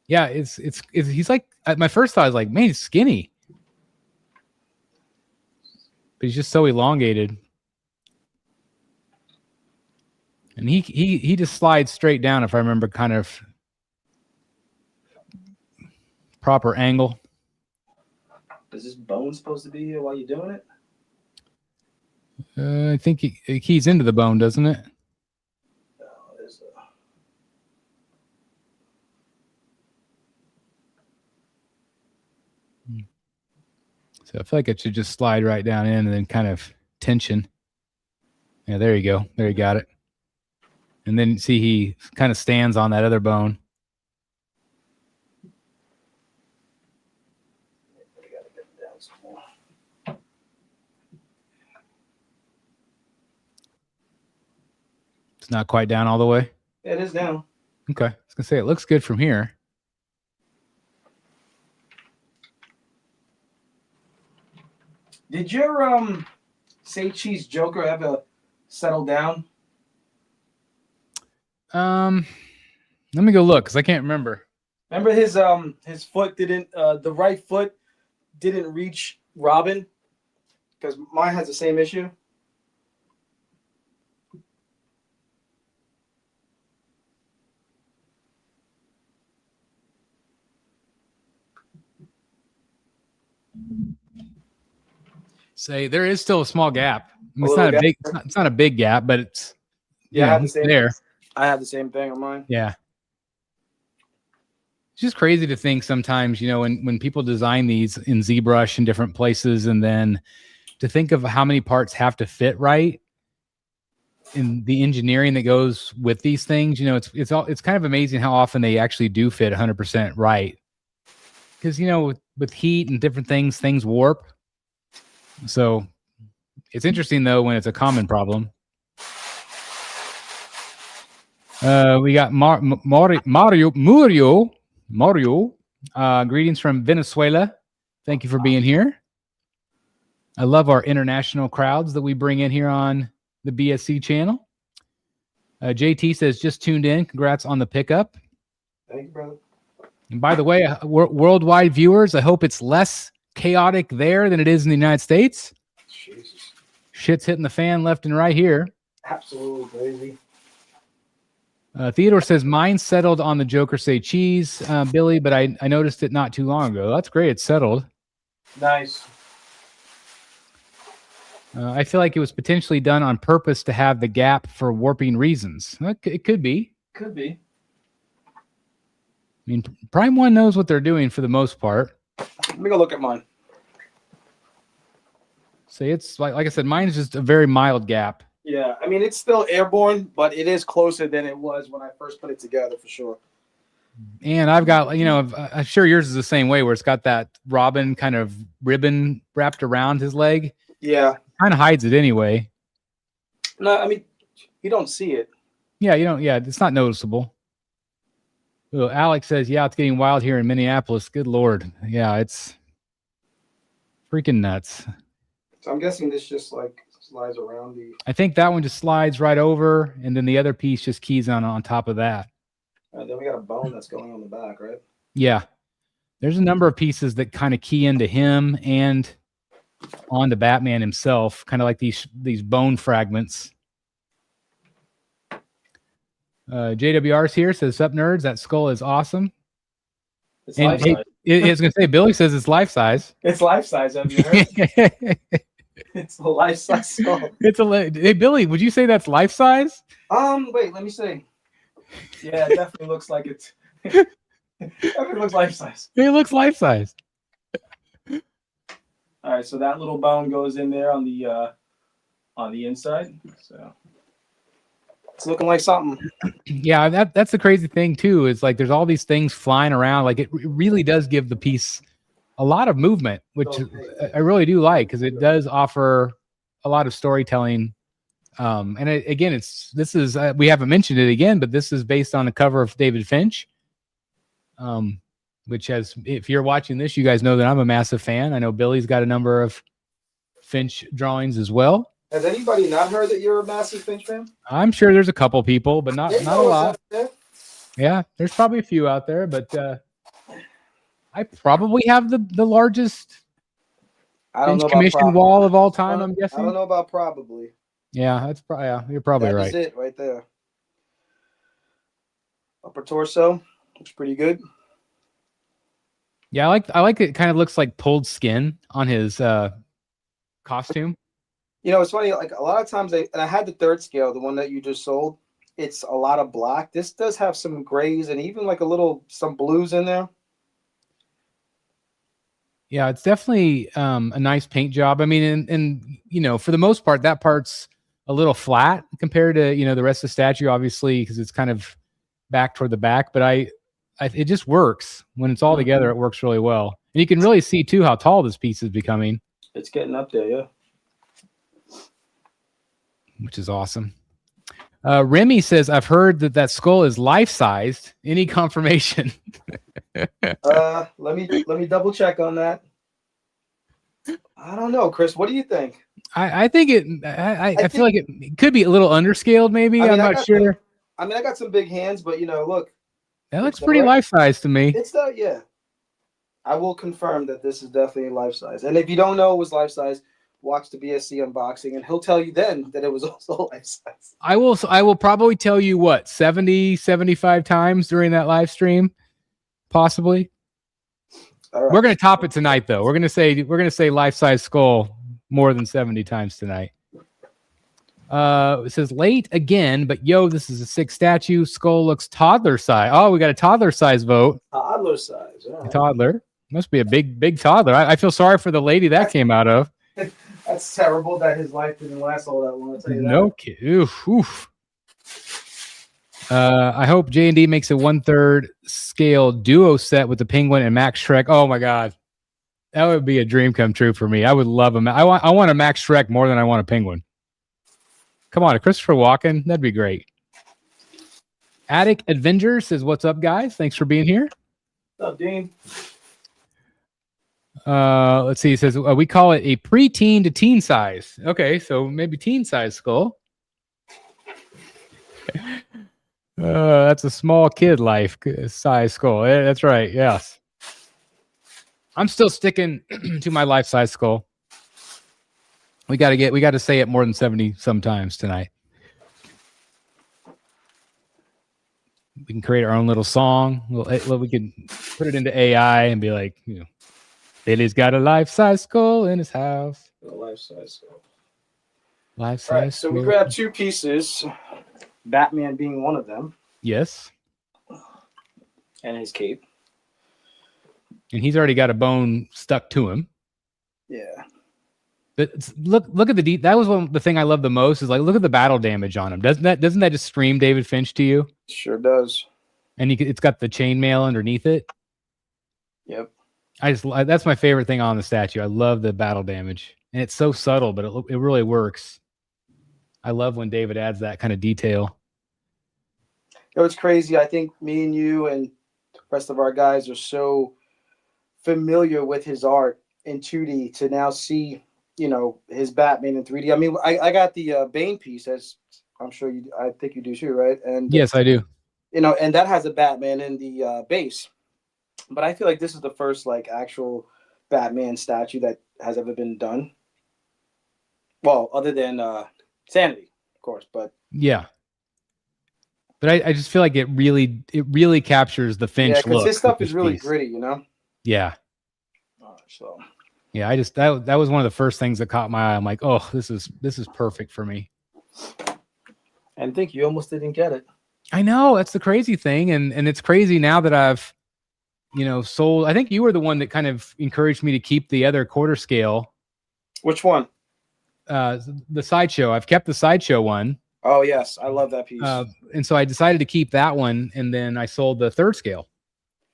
A: Yeah, he's like, my first thought is like, man, he's skinny, but he's just so elongated, and he just slides straight down if I remember, kind of proper angle.
B: Is this bone supposed to be here while you're doing it?
A: I think it keys into the bone, doesn't it? So I feel like it should just slide right down in and then kind of tension. Yeah, there you go. There you got it. And then see he kind of stands on that other bone. It's not quite down all the way.
B: Yeah, it is down.
A: Okay. I was gonna say it looks good from here.
B: Did your Say Cheese Joker ever settle down?
A: Let me go look because I can't remember.
B: Remember his foot didn't the right foot didn't reach Robin, because mine has the same issue.
A: Say there is still a small gap. I mean, it's not a big gap, but it's
B: I have the same
A: there.
B: I have the same thing on mine.
A: Yeah. It's just crazy to think sometimes, when people design these in ZBrush in different places, and then to think of how many parts have to fit right in the engineering that goes with these things. It's kind of amazing how often they actually do fit 100% right. Because, with heat and different things warp. So it's interesting though when it's a common problem. We got Mario. Greetings from Venezuela. Thank you for being here. I love our international crowds that we bring in here on the BSC channel. JT says just tuned in. Congrats on the pickup.
B: Thank you, brother.
A: And by the way, worldwide viewers, I hope it's less chaotic there than it is in the United States.
B: Jesus.
A: Shit's hitting the fan left and right here.
B: Absolutely crazy.
A: Theodore says mine settled on the Joker Say Cheese, Billy, but I noticed it not too long ago. That's great. It's settled.
B: Nice.
A: I feel like it was potentially done on purpose to have the gap for warping reasons. It could be.
B: Could be.
A: I mean, Prime 1 knows what they're doing for the most part.
B: Let me go look at mine.
A: So it's like I said, mine is just a very mild gap.
B: Yeah, I mean, it's still airborne, but it is closer than it was when I first put it together, for sure.
A: And I've got, you know, I'm sure yours is the same way, where it's got that Robin kind of ribbon wrapped around his leg.
B: Yeah.
A: Kind of hides it anyway.
B: No, I mean, you don't see it.
A: Yeah, you don't. Yeah, it's not noticeable. Well, Alex says, yeah, it's getting wild here in Minneapolis. Good Lord. Yeah, it's freaking nuts.
B: So I'm guessing this just like slides around the.
A: I think that one just slides right over, and then the other piece just keys on top of that.
B: Then we got a bone that's going on the back, right?
A: Yeah. There's a number of pieces that kind of key into him and onto Batman himself, kind of like these bone fragments. JWR's here, says, "Sup, nerds? That skull is awesome."
B: It's life size.
A: It's going to say, Billy says it's life size.
B: It's life size. Have you heard? It's a life size skull.
A: Hey, Billy, would you say that's life size?
B: Wait, let me see. Yeah, it definitely looks like it's. It definitely looks life size.
A: It looks life size.
B: All right, so that little bone goes in there on the inside. So it's looking like something.
A: Yeah, that's the crazy thing too. Is like there's all these things flying around. Like it really does give the piece a lot of movement, which I really do like, because it does offer a lot of storytelling. And again, this is we haven't mentioned it again, but this is based on a cover of David Finch. Which has, if you're watching this, you guys know that I'm a massive fan. I know Billy's got a number of Finch drawings as well.
B: Has anybody not heard that you're a massive Finch fan?
A: I'm sure there's a couple people, but not a lot. Yeah, there's probably a few out there, but I probably have the largest Finch commission wall of all time, I'm guessing.
B: I don't know about probably.
A: Yeah, that's probably, yeah, you're probably right.
B: That's it right there. Upper torso looks pretty good.
A: Yeah, I like it. Kind of looks like pulled skin on his costume.
B: You know, it's funny. Like a lot of times, and I had the third scale, the one that you just sold. It's a lot of black. This does have some grays and even like some blues in there.
A: Yeah, it's definitely a nice paint job. I mean, and you know, for the most part, that part's a little flat compared to, you know, the rest of the statue, obviously, because it's kind of back toward the back. But it just works when it's all together. It works really well, and you can really see too how tall this piece is becoming.
B: It's getting up there, yeah.
A: Which is awesome. Remy says, "I've heard that skull is life-sized. Any confirmation?"
B: Let me double check on that. I don't know, Chris. What do you think?
A: I think I feel like it could be a little underscaled, maybe. I'm not sure.
B: I got some big hands, but you know, look.
A: That looks pretty life-size to me.
B: It's yeah. I will confirm that this is definitely life-size. And if you don't know it was life-size, watch the BSC unboxing, and he'll tell you then that it was also life-size.
A: I will probably tell you what, 70, 75 times during that live stream, possibly. All right. We're gonna top it tonight, though. We're gonna say life-size skull more than 70 times tonight. It says late again, but yo, this is a 6 statue. Skull looks toddler size. Oh, we got a toddler size vote.
B: Toddler size. All right.
A: Toddler. Must be a big toddler. I feel sorry for the lady that came out of.
B: That's terrible that his life didn't last all that long. I'll tell you that.
A: No kid. Oof. I hope J&D makes a 1/3 scale duo set with the Penguin and Max Shrek. Oh my God. That would be a dream come true for me. I would love him. I want a Max Shrek more than I want a Penguin. Come on, a Christopher Walken. That'd be great. Attic Avenger says, "What's up, guys? Thanks for being here."
B: What's up, Dean?
A: Let's see. He says, we call it a pre-teen to teen size. Okay, so maybe teen size skull. That's a small kid life size skull. Yeah, that's right. Yes. I'm still sticking to my life size skull. We got to say it more than 70 sometimes tonight. We can create our own little song. We can put it into AI and be like, you know, Billy's got a life-size skull in his house.
B: A life-size skull.
A: Life-size.
B: All right, so we grabbed 2 pieces, Batman being one of them.
A: Yes.
B: And his cape.
A: And he's already got a bone stuck to him.
B: Yeah.
A: But look at that was the thing I love the most is like, look at the battle damage on him. Doesn't that just scream David Finch to you?
B: Sure does.
A: And it's got the chainmail underneath it.
B: Yep.
A: That's my favorite thing on the statue. I love the battle damage, and it's so subtle, but it really works. I love when David adds that kind of detail.
B: It's crazy. I think me and you and the rest of our guys are so familiar with his art in 2D to now see, his Batman in 3D. I mean, I got the Bane piece, as I'm sure I think you do too, right? And
A: yes, I do.
B: And that has a Batman in the base. But I feel like this is the first like actual Batman statue that has ever been done. Well, other than Sanity, of course, but
A: yeah. But I just feel like it really captures the Finch look.
B: Because his stuff is really gritty,
A: Yeah.
B: So.
A: Yeah, that was one of the first things that caught my eye. I'm like, oh, this is perfect for me.
B: And I think you almost didn't get it.
A: I know, that's the crazy thing, and it's crazy now that I've, sold. I think you were the one that kind of encouraged me to keep the other quarter scale.
B: Which one?
A: The Sideshow. I've kept the Sideshow one.
B: Oh yes, I love that piece.
A: And so I decided to keep that one, and then I sold the third scale.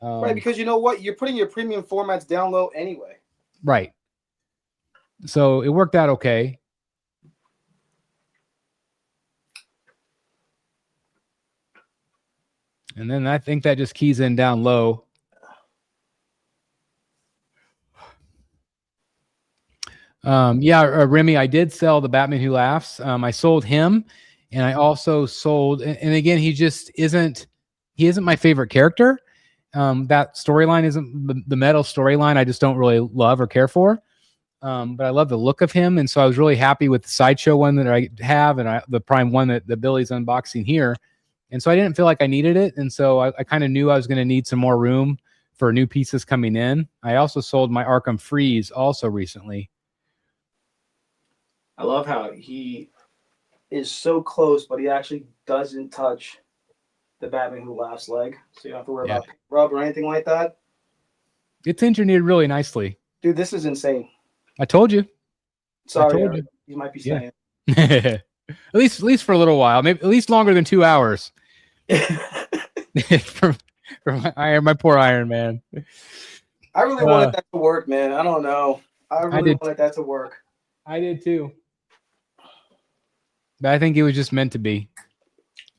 B: Right, because you know what? You're putting your premium formats down low anyway.
A: Right. So it worked out okay. And then I think that just keys in down low. Remy, I did sell the Batman Who Laughs. I sold him, and I also sold, and again, he isn't my favorite character. That storyline isn't the metal storyline. I just don't really love or care for. But I love the look of him, and so I was really happy with the Sideshow one that I have, and the Prime one that Billy's unboxing here. And so I didn't feel like I needed it, and so I kind of knew I was going to need some more room for new pieces coming in. I also sold my Arkham Freeze also recently.
B: I love how he is so close, but he actually doesn't touch the Batman Who Laughs leg, so you don't have to worry about rub or anything like that.
A: It's engineered really nicely.
B: Dude, this is insane.
A: I told you.
B: Sorry, you might be saying.
A: Yeah. at least for a little while, maybe at least longer than 2 hours. for my poor Iron Man.
B: I really wanted that to work, man. I don't know. I really wanted that to work.
A: I did too. But I think it was just meant to be.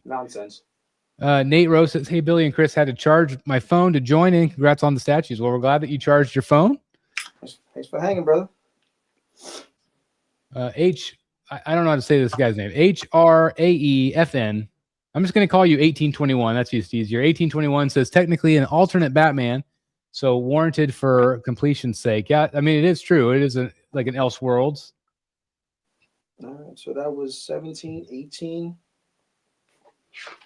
B: Nonsense.
A: Nate Rose says, hey, Billy and Chris, had to charge my phone to join in. Congrats on the statues. Well, we're glad that you charged your phone.
B: Thanks for hanging, brother.
A: I don't know how to say this guy's name. HRAEFN. I'm just going to call you 1821. That's just easier. 1821 says, technically an alternate Batman, so warranted for completion's sake. Yeah, I mean, it is true. It is like an Elseworlds.
B: All right, so that was 17, 18.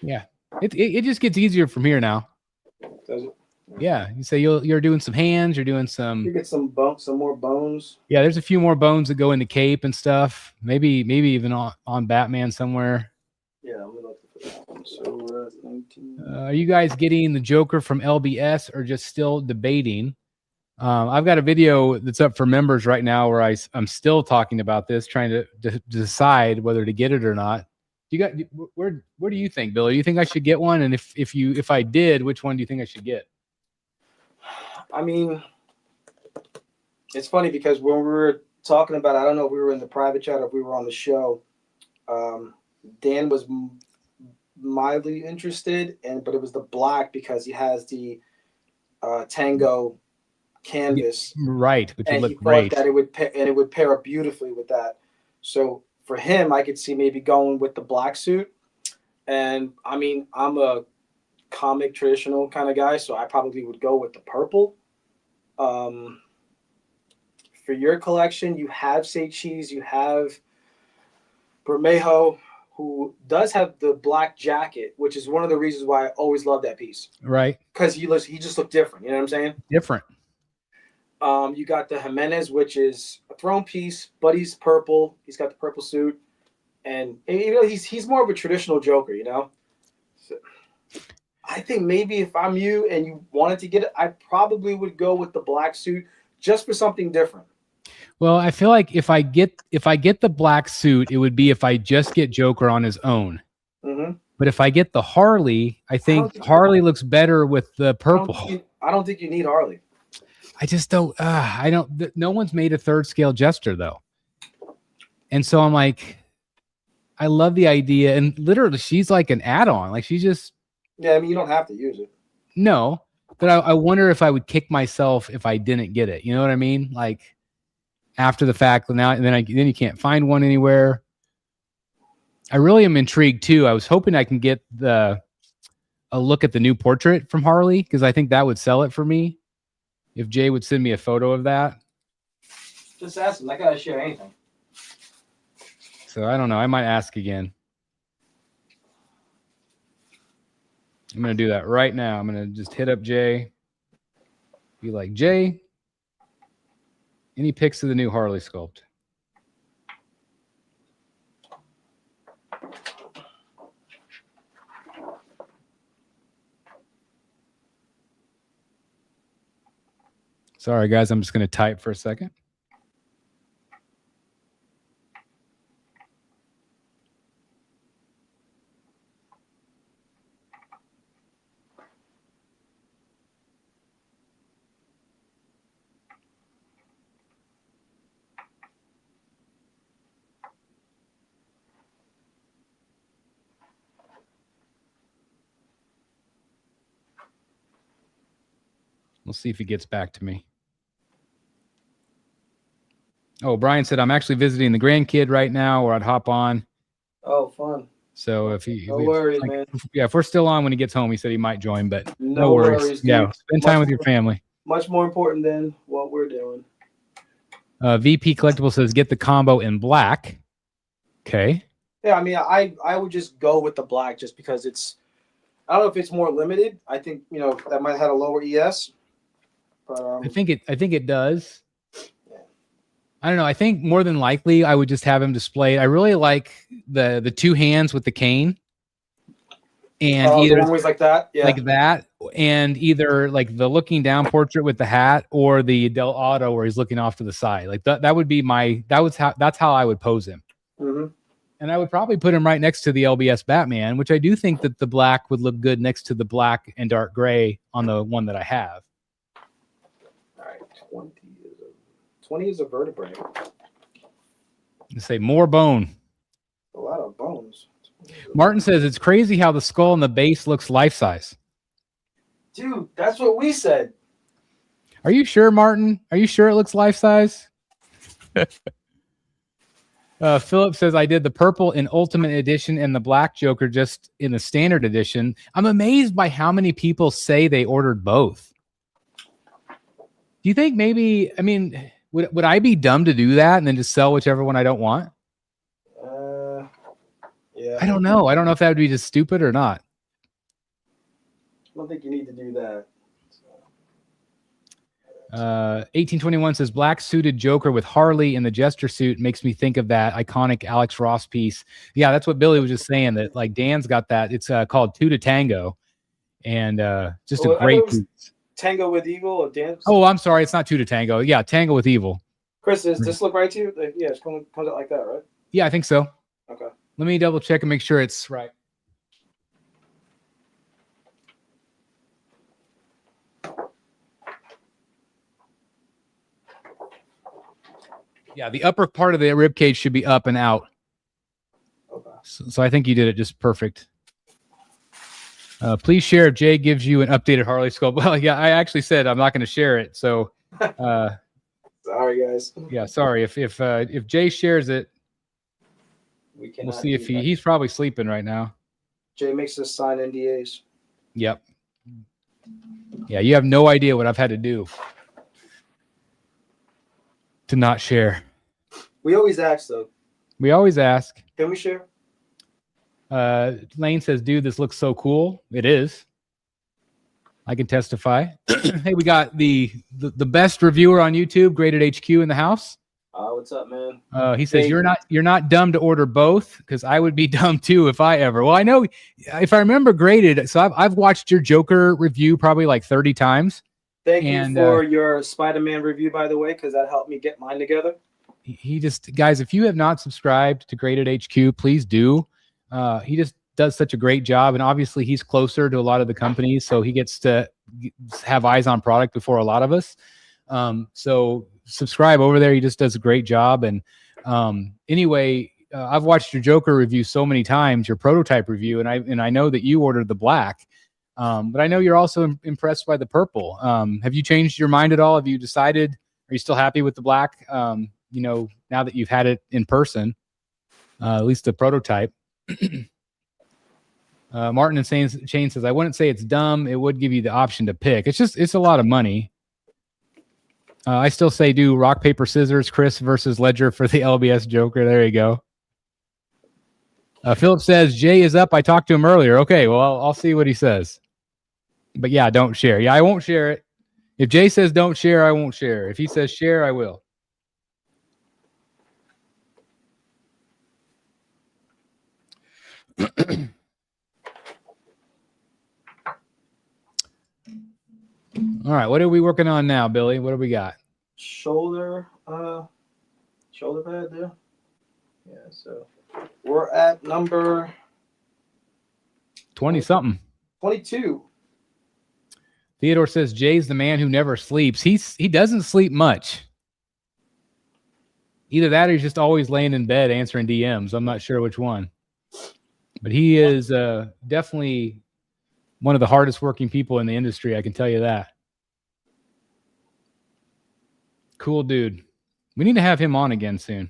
A: Yeah, it just gets easier from here now.
B: Does it?
A: Yeah, you say you're doing some hands, you're doing some.
B: You get some more bones.
A: Yeah, there's a few more bones that go into Cape and stuff. Maybe even on Batman somewhere.
B: Yeah, I'm gonna look for that one. So we're at 19.
A: Are you guys getting the Joker from LBS or just still debating? I've got a video that's up for members right now where I'm still talking about this, trying to decide whether to get it or not. Where do you think, Billy? Do you think I should get one? And if I did, which one do you think I should get?
B: I mean, it's funny because when we were talking about, I don't know if we were in the private chat or if we were on the show, Dan was mildly interested, but it was the black because he has the Tango canvas,
A: right? Which would look
B: great. That it would pair up beautifully with that. So for him, I could see maybe going with the black suit. And I mean, I'm a comic traditional kind of guy, so I probably would go with the purple. For your collection, you have Say Cheese, you have Bermejo, who does have the black jacket, which is one of the reasons why I always love that piece.
A: Right.
B: Because he just looked different. You know what I'm saying?
A: Different.
B: You got the Jimenez, which is a throne piece, but he's purple. He's got the purple suit, and he's more of a traditional Joker. So I think maybe if I'm you and you wanted to get it, I probably would go with the black suit just for something different.
A: Well, I feel like if I get the black suit, it would be if I just get Joker on his own.
B: Mm-hmm.
A: But if I get the Harley, I think Harley looks better with the purple.
B: I don't think you need Harley.
A: I just don't. I don't. No one's made a third scale Jester though, and so I'm like, I love the idea, and literally, she's like an add-on. Like she's just.
B: Yeah, I mean, you don't have to use it.
A: No, but I wonder if I would kick myself if I didn't get it. You know what I mean? Like after the fact, then you can't find one anywhere. I really am intrigued too. I was hoping I can get a look at the new portrait from Harley because I think that would sell it for me. If Jay would send me a photo of that.
B: Just ask him. I gotta share anything.
A: So I don't know. I might ask again. I'm going to do that right now. I'm going to just hit up Jay. Be like, Jay, any pics of the new Harley sculpt? Sorry, guys. I'm just going to type for a second. We'll see if he gets back to me. Oh, Brian said, I'm actually visiting the grandkid right now, or I'd hop on.
B: Oh, fun.
A: So if he,
B: no worries, man.
A: Yeah, if we're still on when he gets home, he said he might join, but
B: no worries.
A: Yeah, spend time with your family.
B: Much more important than what we're doing.
A: VP Collectible says, get the combo in black. Okay.
B: Yeah, I mean, I would just go with the black just because it's, I don't know if it's more limited. I think, you know, that might have a lower ES. But,
A: I think it does. I don't know. I think more than likely I would just have him displayed. I really like the two hands with the cane, and either
B: always like that, yeah,
A: like that, and either like the looking down portrait with the hat, or the Del Auto where he's looking off to the side. Like that would be that's how I would pose him.
B: Mm-hmm.
A: And I would probably put him right next to the LBS Batman, which I do think that the black would look good next to the black and dark gray on the one that I have.
B: All right, 20 is a vertebrae.
A: Let's say more bone.
B: A lot of bones.
A: Martin says it's crazy how the skull and the base looks life size.
B: Dude, that's what we said.
A: Are you sure, Martin? Are you sure it looks life size? Philip says I did the purple in Ultimate Edition and the black Joker just in the Standard Edition. I'm amazed by how many people say they ordered both. Do you think maybe, I mean, would I be dumb to do that and then just sell whichever one I don't want?
B: Yeah.
A: I don't know. I don't know if that would be just stupid or not.
B: I don't think you need to do that.
A: 1821 says black suited Joker with Harley in the Jester suit makes me think of that iconic Alex Ross piece. Yeah, that's what Billy was just saying, that like Dan's got that. It's called Two to Tango, and just a great piece.
B: Tango with Evil or Dance?
A: Oh, I'm sorry, it's not Two to Tango. Yeah, Tango with Evil.
B: Chris, does this look right to you? Yeah, it's comes out like that, right?
A: Yeah, I think so.
B: Okay.
A: Let me double check and make sure it's right. Yeah, the upper part of the rib cage should be up and out.
B: Okay.
A: So I think you did it just perfect. Please share if Jay gives you an updated Harley sculpt. Well, yeah, I actually said I'm not going to share it. So,
B: sorry, guys.
A: Yeah, sorry. If Jay shares it, we'll see if he's probably sleeping right now.
B: Jay makes us sign NDAs.
A: Yep. Yeah, you have no idea what I've had to do to not share.
B: We always ask, though.
A: We always ask.
B: Can we share?
A: Lane says, dude, this looks so cool. It is. I can testify. Hey, we got the best reviewer on YouTube, Graded HQ, in the house.
B: What's up, man?
A: He says, you're not dumb to order both, because I would be dumb too if I ever. Well, I know, if I remember Graded, so I've watched your Joker review probably like 30 times.
B: Thank you for your Spider-Man review, by the way, because that helped me get mine together.
A: he just, guys, if you have not subscribed to Graded HQ, please do. He just does such a great job, and obviously he's closer to a lot of the companies, so he gets to have eyes on product before a lot of us. So subscribe over there. He just does a great job. And anyway, I've watched your Joker review so many times, your prototype review, and I know that you ordered the black, but I know you're also impressed by the purple. Have you changed your mind at all? Have you decided? Are you still happy with the black? You know, now that you've had it in person, at least the prototype. Martin and Shane says, I wouldn't say it's dumb. It would give you the option to pick. It's a lot of money. I still say do rock, paper, scissors, Chris versus Ledger for the LBS Joker. There you go. Philip says, Jay is up. I talked to him earlier. Okay, well, I'll see what he says. But yeah, don't share. Yeah, I won't share it. If Jay says don't share, I won't share. If he says share, I will. All right, what are we working on now, Billy? What do we got?
B: Shoulder pad there. Yeah, so we're at number
A: 20 something.
B: 22.
A: Theodore says Jay's the man who never sleeps. He doesn't sleep much. Either that or he's just always laying in bed answering DMs. I'm not sure which one. But he is definitely one of the hardest working people in the industry. I can tell you that. Cool dude. We need to have him on again soon.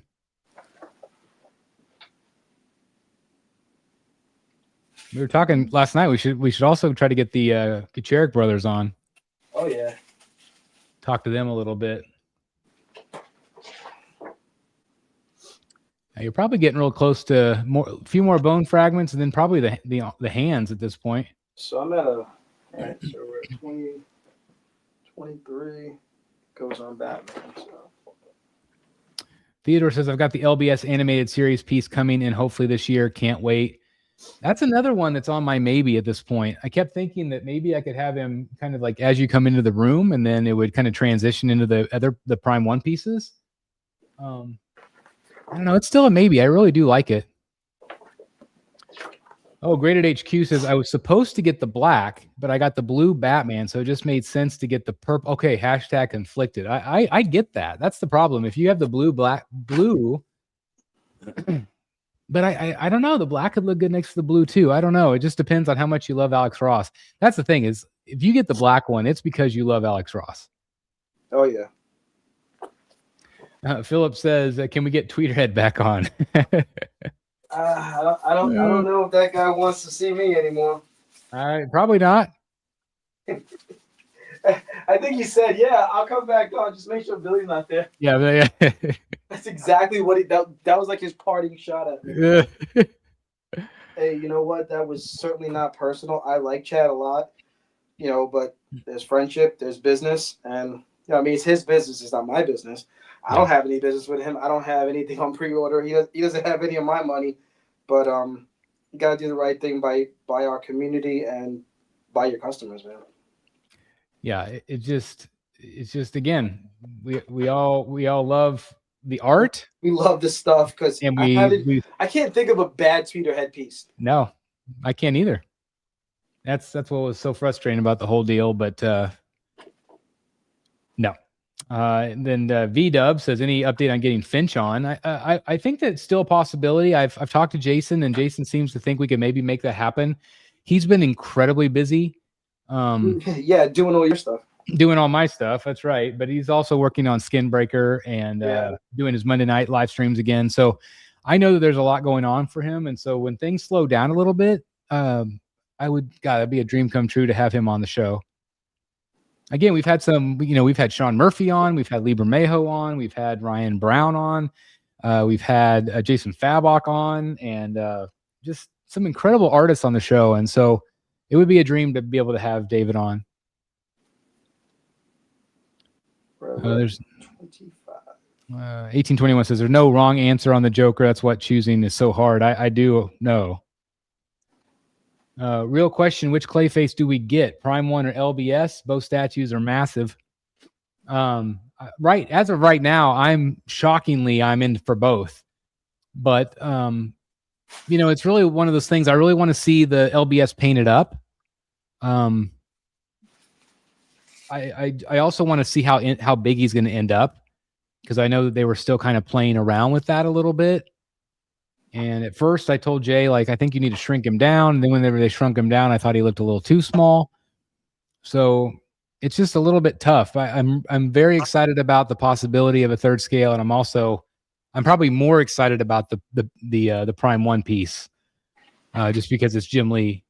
A: We were talking last night. We should also try to get the Kucherik brothers on.
B: Oh yeah.
A: Talk to them a little bit. Now, you're probably getting real close to a few more bone fragments, and then probably the hands at this point.
B: So I'm at all right, so we're at 20, 23, goes on Batman. So.
A: Theodore says, I've got the LBS animated series piece coming in hopefully this year. Can't wait. That's another one that's on my maybe at this point. I kept thinking that maybe I could have him kind of like as you come into the room, and then it would kind of transition into the Prime 1 pieces. I don't know. It's still a maybe. I really do like it. Oh, Graded HQ says, I was supposed to get the black, but I got the blue Batman, so it just made sense to get the purple. Okay, hashtag conflicted. I get that. That's the problem. If you have the blue, but I don't know. The black could look good next to the blue too. I don't know. It just depends on how much you love Alex Ross. That's the thing is, if you get the black one, it's because you love Alex Ross.
B: Oh, yeah.
A: Philip says, can we get Tweeterhead back on?
B: I don't know if that guy wants to see me anymore.
A: Probably not.
B: I think he said, "Yeah, I'll come back on. Just make sure Billy's not there."
A: Yeah.
B: That's exactly what that was like his parting shot at me. Hey, you know what? That was certainly not personal. I like Chad a lot, but there's friendship, there's business, and I mean, it's his business. It's not my business. I don't have any business with him. I don't have anything on pre-order. He doesn't have any of my money, but you gotta do the right thing by our community and by your customers, man.
A: Yeah, it's just again, we all love the art.
B: We love the stuff because I can't think of a bad Tweeterhead piece.
A: No, I can't either. That's what was so frustrating about the whole deal, but no. And then V-Dub says, any update on getting Finch on? I think that's still a possibility. I've talked to Jason, and Jason seems to think we could maybe make that happen. He's been incredibly busy.
B: Yeah, doing all your stuff.
A: Doing all my stuff, that's right. But he's also working on Skinbreaker and doing his Monday night live streams again. So I know that there's a lot going on for him. And so when things slow down a little bit, it'd be a dream come true to have him on the show. Again, we've had we've had Sean Murphy on, we've had Lieber Mayo on, we've had Ryan Brown on, we've had Jason Fabok on, and just some incredible artists on the show. And so it would be a dream to be able to have David on. There's 1821 says, there's no wrong answer on the Joker. That's what choosing is so hard. I do know. Real question, which Clayface do we get? Prime 1 or LBS? Both statues are massive. right as of right now, I'm in for both. But you know, it's really one of those things. I really want to see the LBS painted up. I also want to see how big he's going to end up, because I know that they were still kind of playing around with that a little bit. And at first I told Jay, like, I think you need to shrink him down. And then whenever they shrunk him down, I thought he looked a little too small. So it's just a little bit tough. I'm very excited about the possibility of a third scale. And I'm probably more excited about the Prime One piece, just because it's Jim Lee.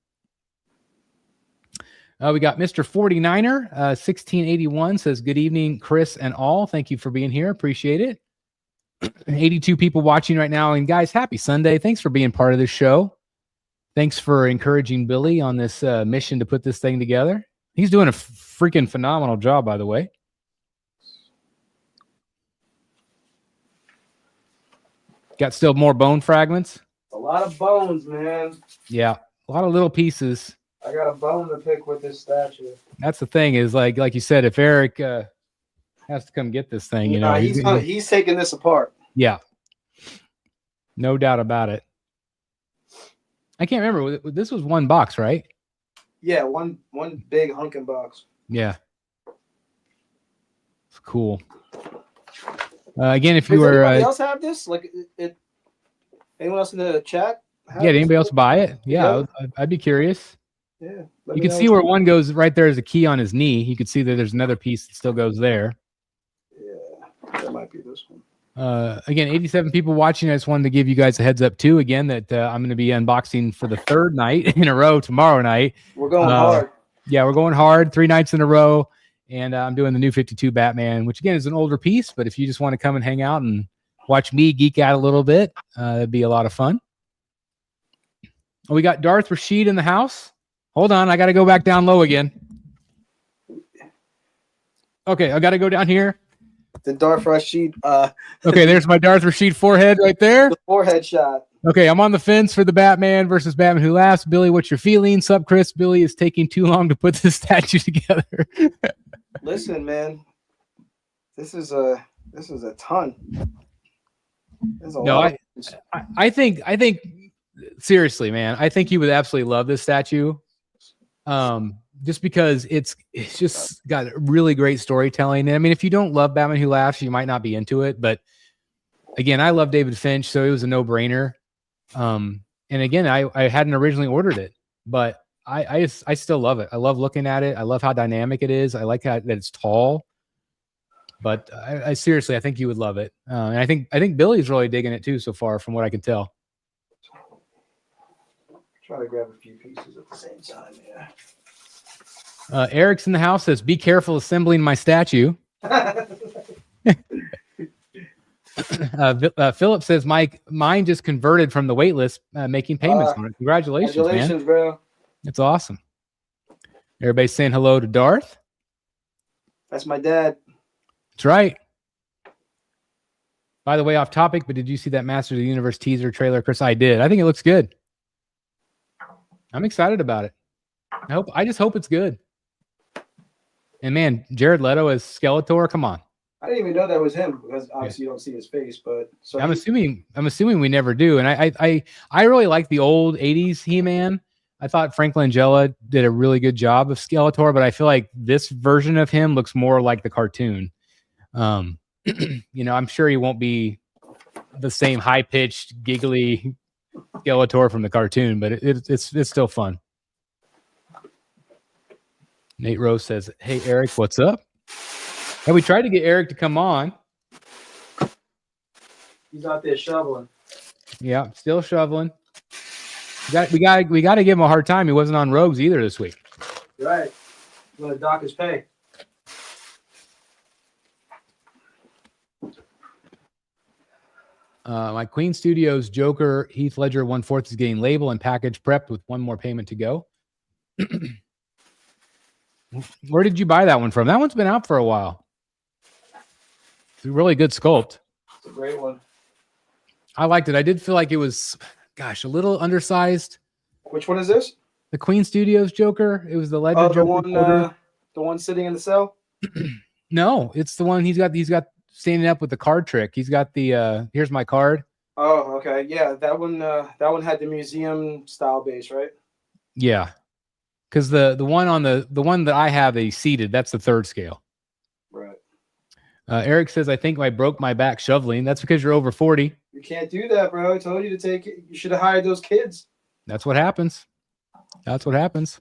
A: We got Mr. 49er, 1681 says, good evening, Chris and all. Thank you for being here. Appreciate it. 82 people watching right now. And guys, happy Sunday. Thanks for being part of this show. Thanks for encouraging Billy on this mission to put this thing together. He's doing a freaking phenomenal job, by the way. Got still more bone fragments.
B: A lot of bones, man.
A: Yeah, a lot of little pieces.
B: I got a bone to pick with this statue.
A: That's the thing, is like you said, if Eric has to come get this thing, you know,
B: he's taking this apart.
A: Yeah, no doubt about it. I can't remember. This was one box, right?
B: Yeah, one big hunking box.
A: Yeah, it's cool. Again, if you were,
B: anybody else have this? Like, anyone else in the chat?
A: Yeah, did anybody else buy it? Yeah, I'd be curious.
B: Yeah,
A: you can see where one goes right there as a key on his knee. You can see that there's another piece that still goes there.
B: Yeah, that might be this one.
A: Again, 87 people watching. I just wanted to give you guys a heads up too. Again, that I'm going to be unboxing for the third night in a row tomorrow night.
B: We're going hard.
A: Yeah, we're going hard. 3 nights in a row, and I'm doing the new 52 Batman, which again is an older piece. But if you just want to come and hang out and watch me geek out a little bit, that'd be a lot of fun. We got Darth Rashid in the house. Hold on, I got to go back down low again. Okay, I got to go down here.
B: The Darth Rashid.
A: Okay, there's my Darth Rashid forehead right there.
B: The forehead shot.
A: Okay, I'm on the fence for the Batman versus Batman Who Laughs. Billy, what's your feelings? Sup, Chris? Billy is taking too long to put this statue together.
B: Listen, man, this is a ton.
A: I think seriously, man, I think you would absolutely love this statue. Just because it's just got really great storytelling. And I mean, if you don't love Batman Who Laughs, you might not be into it. But again, I love David Finch, so it was a no-brainer. And again, I hadn't originally ordered it, but I still love it. I love looking at it. I love how dynamic it is. I like that it's tall. But I seriously, I think you would love it. And I think Billy's really digging it too so far, from what I can tell.
B: Try to grab a few pieces at the same time. Yeah.
A: Eric's in the house, says, be careful assembling my statue. Philip says, Mike, mine just converted from the wait list, making payments on it. Congratulations, man.
B: Bro.
A: It's awesome. Everybody's saying hello to Darth.
B: That's my dad.
A: That's right. By the way, off topic, but did you see that Masters of the Universe teaser trailer, Chris? I did. I think it looks good. I'm excited about it. I just hope it's good. And man, Jared Leto as Skeletor, come on.
B: I didn't even know that was him, because obviously you don't see his face, but so
A: I'm assuming we never do. And I really like the old 80s He-Man. I thought Frank Langella did a really good job of Skeletor, but I feel like this version of him looks more like the cartoon. You know, I'm sure he won't be the same high-pitched, giggly Skeletor from the cartoon, but it's still fun. Nate Rose says, hey, Eric, what's up? And we tried to get Eric to come on.
B: He's out there shoveling.
A: Yeah, still shoveling. We got to give him a hard time. He wasn't on Rogues either this week.
B: Right. I'm going to dock his pay.
A: My Queen Studios Joker Heath Ledger 1/4 is getting label and package prepped with one more payment to go. Where did you buy that one from? That one's been out for a while. It's a really good sculpt.
B: It's a great one.
A: I liked it. I did feel like it was, gosh, a little undersized.
B: Which one is this?
A: The Queen Studios Joker. It was the Ledger Joker.
B: The one sitting in the cell?
A: No, it's the one he's got standing up with the card trick. He's got the here's my card.
B: Oh, okay. Yeah, that one had the museum style base, right?
A: Yeah. Because the one on the one that I have a seated, that's the 3rd scale.
B: Right.
A: Eric says, I think I broke my back shoveling. That's because you're over 40.
B: You can't do that, bro. I told you to take it. You should have hired those kids.
A: That's what happens. That's what happens.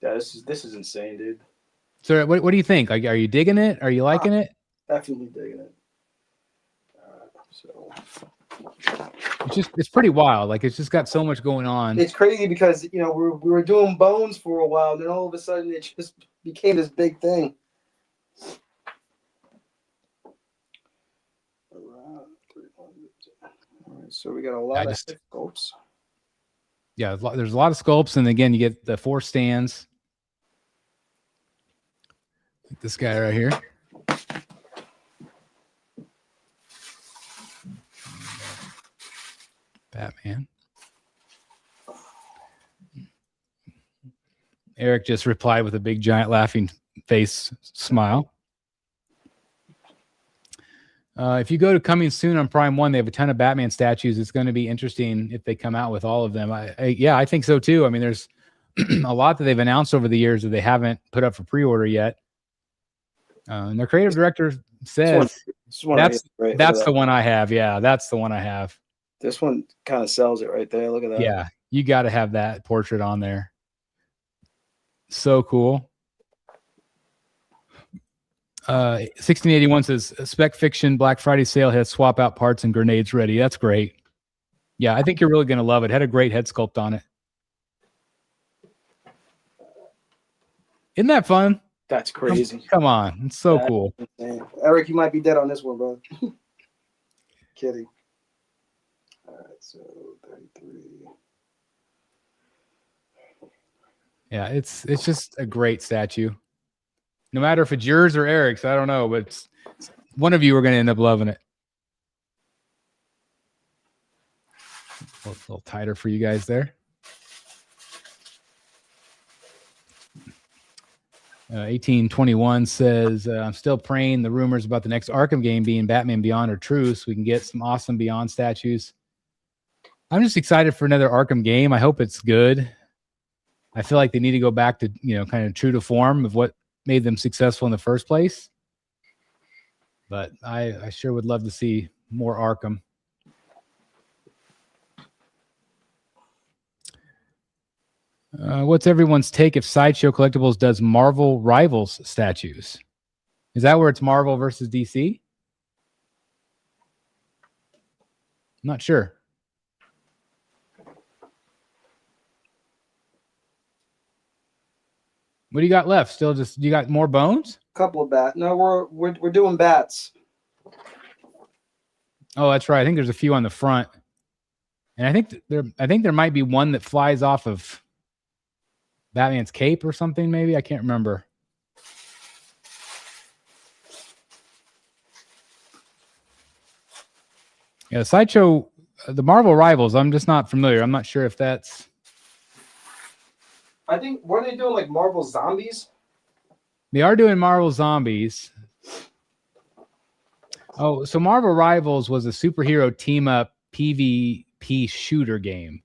B: Yeah, this is insane, dude.
A: So what do you think? Like, are you digging it? Are you liking it?
B: Definitely digging it. So
A: it's pretty wild. Like, it's just got so much going on.
B: It's crazy because we were doing bones for a while, and then all of a sudden it just became this big thing. All right, so we got a lot of sculpts.
A: Yeah, there's a lot of sculpts, and again, you get the 4 stands. Like this guy right here. Batman. Eric just replied with a big giant laughing face smile. If you go to coming soon on Prime 1, they have a ton of Batman statues. It's going to be interesting if they come out with all of them. I think so too. I mean, there's a lot that they've announced over the years that they haven't put up for pre-order yet. And their creative director says that's the one I have. Yeah, that's the one I have.
B: This one kind of sells it right there. Look at that.
A: Yeah, you got to have that portrait on there. So cool. 1681 says Spec Fiction Black Friday sale has swap out parts and grenades ready. That's great. Yeah, I think you're really going to love it. Had a great head sculpt on it. Isn't that fun?
B: That's crazy.
A: Come on. It's so cool.
B: Insane. Eric, you might be dead on this one, bro. Kidding. All right, so 33.
A: Yeah, it's just a great statue. No matter if it's yours or Eric's, I don't know, but one of you are going to end up loving it. A little tighter for you guys there. 1821 says, I'm still praying the rumors about the next Arkham game being Batman Beyond are true, so we can get some awesome Beyond statues. I'm just excited for another Arkham game. I hope it's good. I feel like they need to go back to, kind of true to form of what made them successful in the first place. But I sure would love to see more Arkham. What's everyone's take if Sideshow Collectibles does Marvel Rivals statues? Is that where it's Marvel versus DC? I'm not sure. What do you got left? Still just, you got more bones?
B: Couple of bats. No, we're doing bats.
A: Oh, that's right. I think there's a few on the front. And I think there might be one that flies off of Batman's cape or something, maybe. I can't remember. Yeah, Sideshow, the Marvel Rivals, I'm just not familiar. I'm not sure if that's...
B: I think, weren't they doing like Marvel Zombies?
A: They are doing Marvel Zombies. Oh, so Marvel Rivals was a superhero team-up PvP shooter game.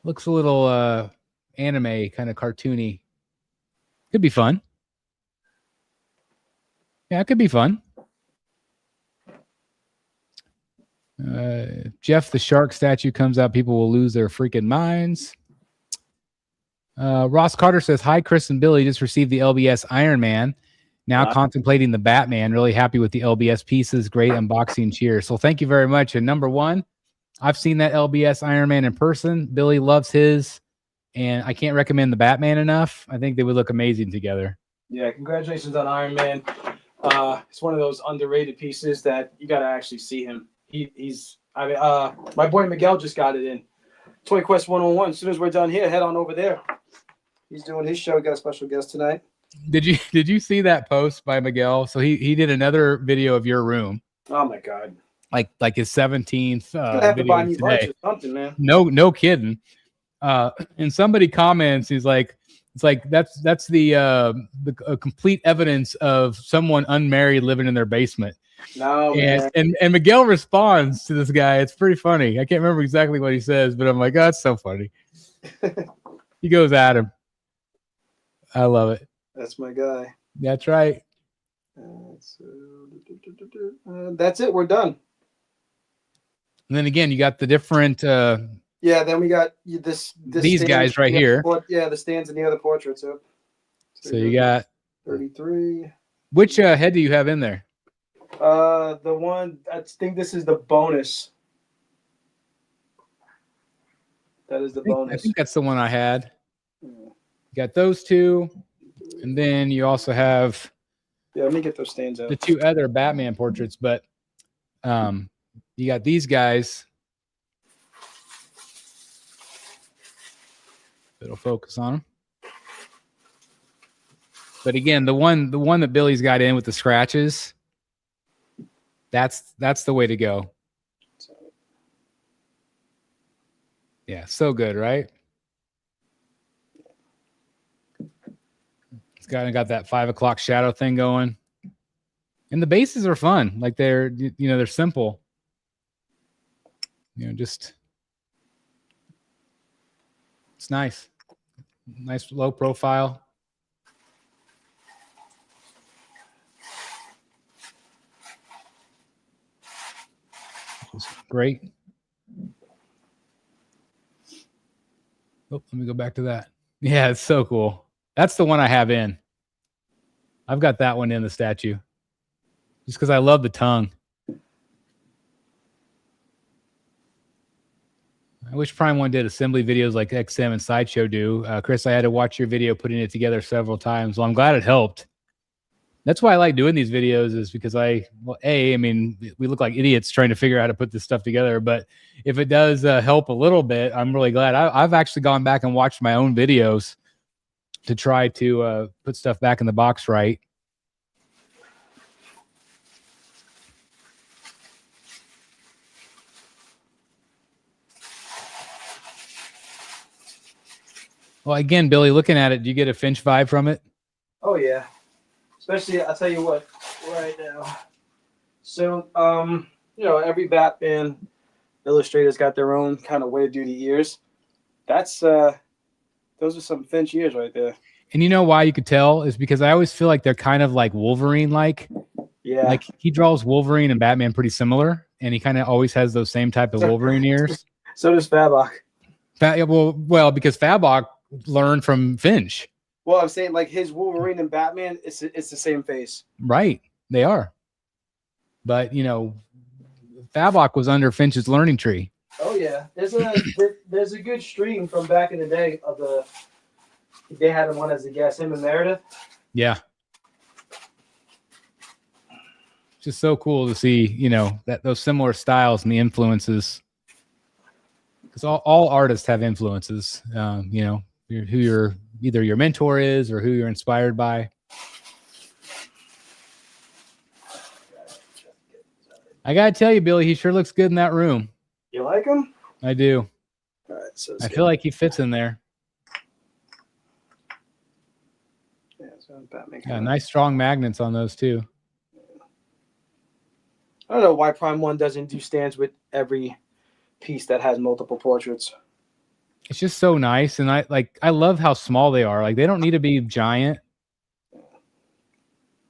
A: Looks a little anime, kind of cartoony. Could be fun. Yeah, it could be fun. Jeff the Shark statue comes out, people will lose their freaking minds. Ross Carter says, hi, Chris and Billy. Just received the LBS Iron Man. Now contemplating the Batman. Really happy with the LBS pieces. Great unboxing. Cheers. So thank you very much. And number one, I've seen that LBS Iron Man in person. Billy loves his. And I can't recommend the Batman enough. I think they would look amazing together.
B: Yeah, congratulations on Iron Man. It's one of those underrated pieces that you got to actually see him. My boy Miguel just got it in Toy Quest 101. As soon as we're done here, head on over there. He's doing his show. Got a special guest tonight.
A: Did you see that post by Miguel? So he did another video of your room.
B: Oh my god!
A: Like his 17th
B: have to buy me lunch
A: today.
B: or something, man.
A: No kidding. And somebody comments, he's like, it's like that's the complete evidence of someone unmarried living in their basement.
B: No, man.
A: And Miguel responds to this guy. It's pretty funny. I can't remember exactly what he says, but I'm like, oh, that's so funny. He goes at him. I love it.
B: That's my guy.
A: That's right.
B: That's it. We're done.
A: And then again, you got the different.
B: Yeah. Then we got these
A: guys right here.
B: Yeah, the stands and the other portraits. Yep.
A: So you got
B: 33.
A: Which head do you have in there?
B: The one, I think this is the bonus. That is the bonus.
A: I think that's the one I had. You got those two, and then you also have.
B: Yeah, let me get those stands out.
A: The two other Batman portraits, but you got these guys. It'll focus on them. But again, the one that Billy's got in with the scratches. That's the way to go. Yeah, so good, right? It's got that 5 o'clock shadow thing going. And the bases are fun. Like they're simple. Just it's nice. Nice low profile. Great. Oh, let me go back to that. Yeah, it's so cool. That's the one I have in. I've got that one in the statue. Just because I love the tongue. I wish Prime One did assembly videos like XM and Sideshow do. Chris, I had to watch your video putting it together several times. Well, I'm glad it helped. That's why I like doing these videos, is because I mean, we look like idiots trying to figure out how to put this stuff together. But if it does help a little bit, I'm really glad. I've actually gone back and watched my own videos to try to put stuff back in the box right. Well, again, Billy, looking at it, do you get a Finch vibe from it?
B: Oh, yeah. Especially, I'll tell you what, right now. So, every Batman illustrator's got their own kind of way to do the ears. That's, those are some Finch ears right there.
A: And you know why you could tell is because I always feel like they're kind of like Wolverine-like.
B: Yeah. Like
A: he draws Wolverine and Batman pretty similar, and he kind of always has those same type of Wolverine ears.
B: So does Fabok.
A: Well, because Fabok learned from Finch.
B: Well, I'm saying like his Wolverine and Batman, it's the same face.
A: Right. They are. But, Fabok was under Finch's learning tree.
B: Oh, yeah. There's a good stream from back in the day of they had him on as a guest, him and Meredith.
A: Yeah. Just so cool to see, that those similar styles and the influences. Because all artists have influences, who either your mentor is or who you're inspired by. I gotta tell you, Billy, he sure looks good in that room.
B: You like him?
A: I do.
B: All right, so
A: I feel like he fits in there.
B: Yeah, so Batman.
A: Yeah, nice strong magnets on those too.
B: I don't know why Prime One doesn't do stands with every piece that has multiple portraits.
A: It's just so nice, and I love how small they are. Like they don't need to be giant.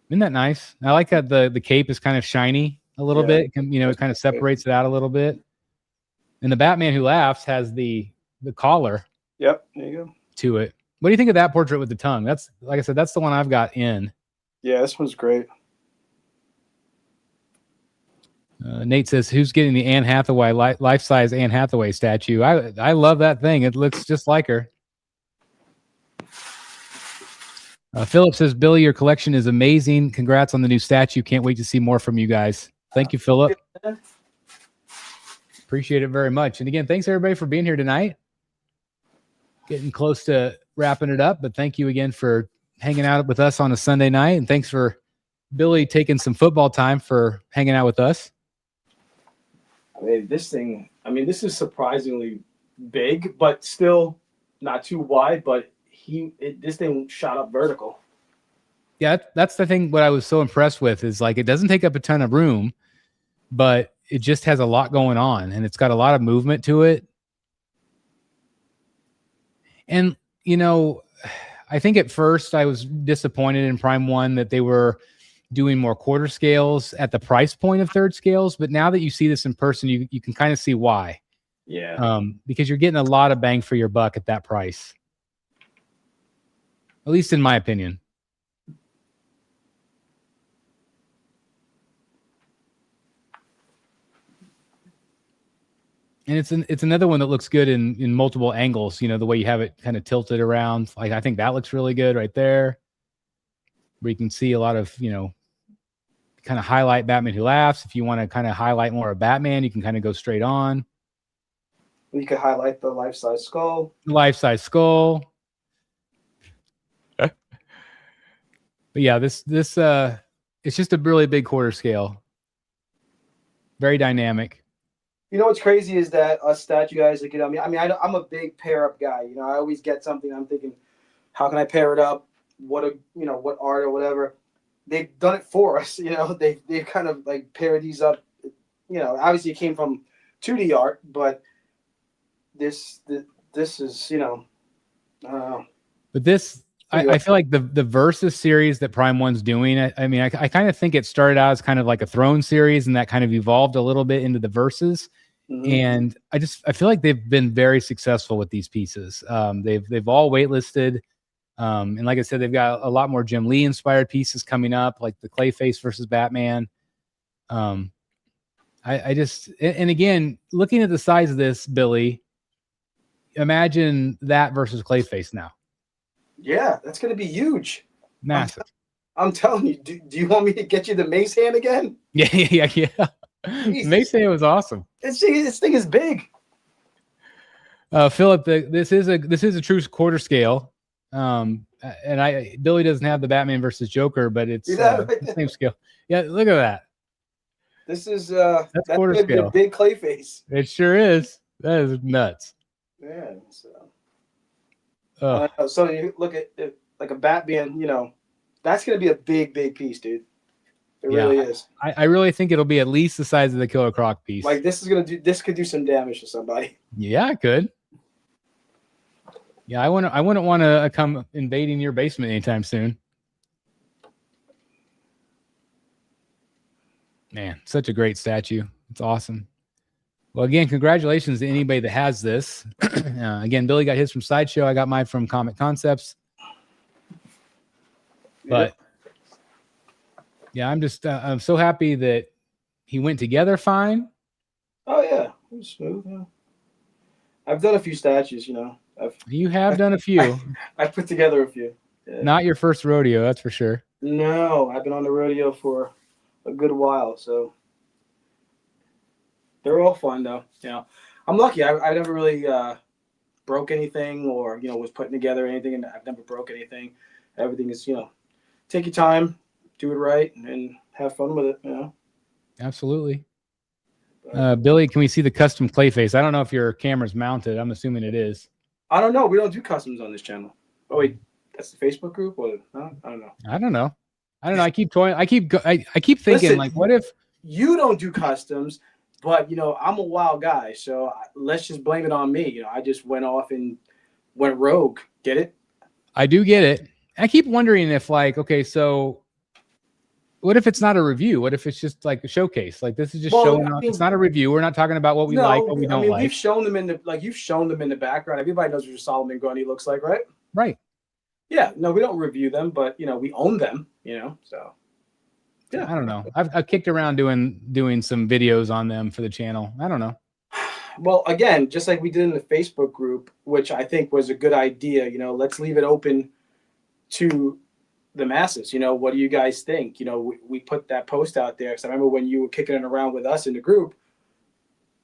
A: Isn't that nice? I like that the cape is kind of shiny a little bit. It kind of separates it out a little bit. And the Batman Who Laughs has the collar.
B: Yep, there you go.
A: To it. What do you think of that portrait with the tongue? That's, like I said, that's the one I've got in.
B: Yeah, this one's great.
A: Nate says, who's getting the Anne Hathaway life-size Anne Hathaway statue? I love that thing. It looks just like her. Philip says, Billy, your collection is amazing. Congrats on the new statue. Can't wait to see more from you guys. Thank you, Philip. Appreciate it very much. And again, thanks everybody for being here tonight. Getting close to wrapping it up, but thank you again for hanging out with us on a Sunday night. And thanks for Billy taking some football time for hanging out with us.
B: I mean, this is surprisingly big, but still not too wide, but this thing shot up vertical.
A: Yeah, that's the thing. What I was so impressed with is like it doesn't take up a ton of room, but it just has a lot going on, and it's got a lot of movement to it. And you know, I think at first I was disappointed in Prime 1 that they were doing more quarter scales at the price point of third scales, but now that you see this in person, you can kind of see why.
B: Yeah.
A: Because you're getting a lot of bang for your buck at that price. At least in my opinion. And it's another one that looks good in multiple angles, you know, the way you have it kind of tilted around. Like I think that looks really good right there. Where you can see a lot of, you know, kind of highlight Batman Who Laughs. If you want to kind of highlight more of Batman, you can kind of go straight on.
B: You could highlight the life-size skull.
A: Life-size skull. But yeah, this it's just a really big quarter scale. Very dynamic.
B: You know what's crazy is that us statue guys, like, you know, I'm a big pair up guy. You know, I always get something. I'm thinking, how can I pair it up? What art or whatever. They've done it for us. You know, they kind of like pair these up. You know, obviously it came from 2D art, but this is, you know, I don't know.
A: But this, I feel like the Versus series that Prime 1's doing, I kind of think it started out as kind of like a Throne series, and that kind of evolved a little bit into the Versus. Mm-hmm. And I feel like they've been very successful with these pieces. They've all waitlisted. And like I said, they've got a lot more Jim Lee inspired pieces coming up, like the Clayface versus Batman. And again, looking at the size of this, Billy, imagine that versus Clayface now.
B: Yeah, that's going to be huge.
A: Massive.
B: I'm telling you, do you want me to get you the mace hand again?
A: Yeah. Mace hand was awesome.
B: This thing is big.
A: Philip, this is a true quarter scale. And Billy doesn't have the Batman versus Joker, but it's the same scale. Yeah, look at that.
B: This is that's
A: quarter scale.
B: A big Clayface.
A: It sure is. That is nuts.
B: Yeah. So you look at it like a Batman, you know, that's going to be a big piece, dude. It really is.
A: I really think it'll be at least the size of the Killer Croc piece.
B: Like this could do some damage to somebody.
A: Yeah, it could. Yeah, I wouldn't want to come invading your basement anytime soon. Man, such a great statue. It's awesome. Well, again, congratulations to anybody that has this. Again, Billy got his from Sideshow. I got mine from Comic Concepts. But yeah, I'm so happy that he went together fine.
B: Oh yeah, it was smooth. Yeah. I've done a few statues, you know.
A: You have done a few.
B: I put together a few. Yeah.
A: Not your first rodeo, that's for sure.
B: No, I've been on the rodeo for a good while, so they're all fun though. You know, I'm lucky. I never really broke anything, or you know, was putting together anything, and I've never broke anything. Everything is, you know, take your time, do it right, and have fun with it. You know.
A: Absolutely. Billy, can we see the custom Clayface? I don't know if your camera's mounted. I'm assuming it is.
B: I don't know. We don't do customs on this channel. Oh wait, that's the Facebook group, or no? I don't know. I keep toying. I keep thinking, listen, like, what if you don't do customs? But you know, I'm a wild guy, so let's just blame it on me. You know, I just went off and went rogue. Get it?
A: I do get it. I keep wondering if, like, okay, so what if it's not a review? What if it's just like a showcase? Like this is just showing off. It's not a review. We're not talking about what we like, what we don't like.
B: We've shown them you've shown them in the background. Everybody knows what your Solomon Grundy looks like, right?
A: Right.
B: Yeah. No, we don't review them, but you know, we own them. You know, so.
A: Yeah. I don't know. I've kicked around doing some videos on them for the channel. I don't know.
B: Well, again, just like we did in the Facebook group, which I think was a good idea. You know, let's leave it open to the masses. You know, what do you guys think? You know, we put that post out there because I remember when you were kicking it around with us in the group,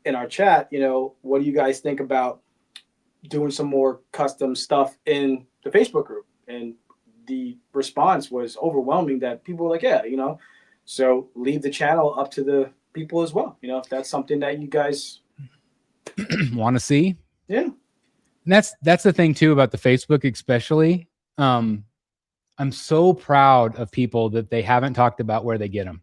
B: in our chat. You know, what do you guys think about doing some more custom stuff in the Facebook group? And the response was overwhelming that people were like, yeah, you know, so leave the channel up to the people as well. You know, if that's something that you guys
A: want to see.
B: Yeah.
A: And that's the thing too about the Facebook, especially. I'm so proud of people that they haven't talked about where they get them,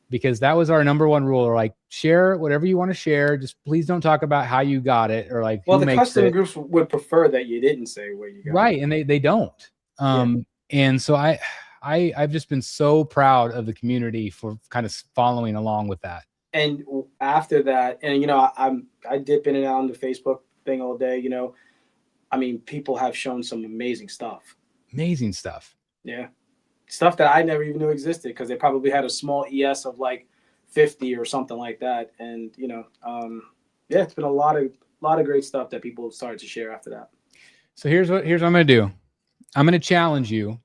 A: because that was our number one rule. Or like, share whatever you want to share. Just please don't talk about how you got it, or like,
B: well, the custom groups would prefer that you didn't say where you got it.
A: Right, and they don't. And so I've just been so proud of the community for kind of following along with that.
B: And after that, and I dip in and out on the Facebook thing all day. I mean, people have shown some amazing stuff.
A: Amazing stuff.
B: Yeah, stuff that I never even knew existed, because they probably had a small ES of like 50 or something like that. And it's been a lot of great stuff that people started to share after that.
A: So here's what I'm gonna do. I'm gonna challenge you.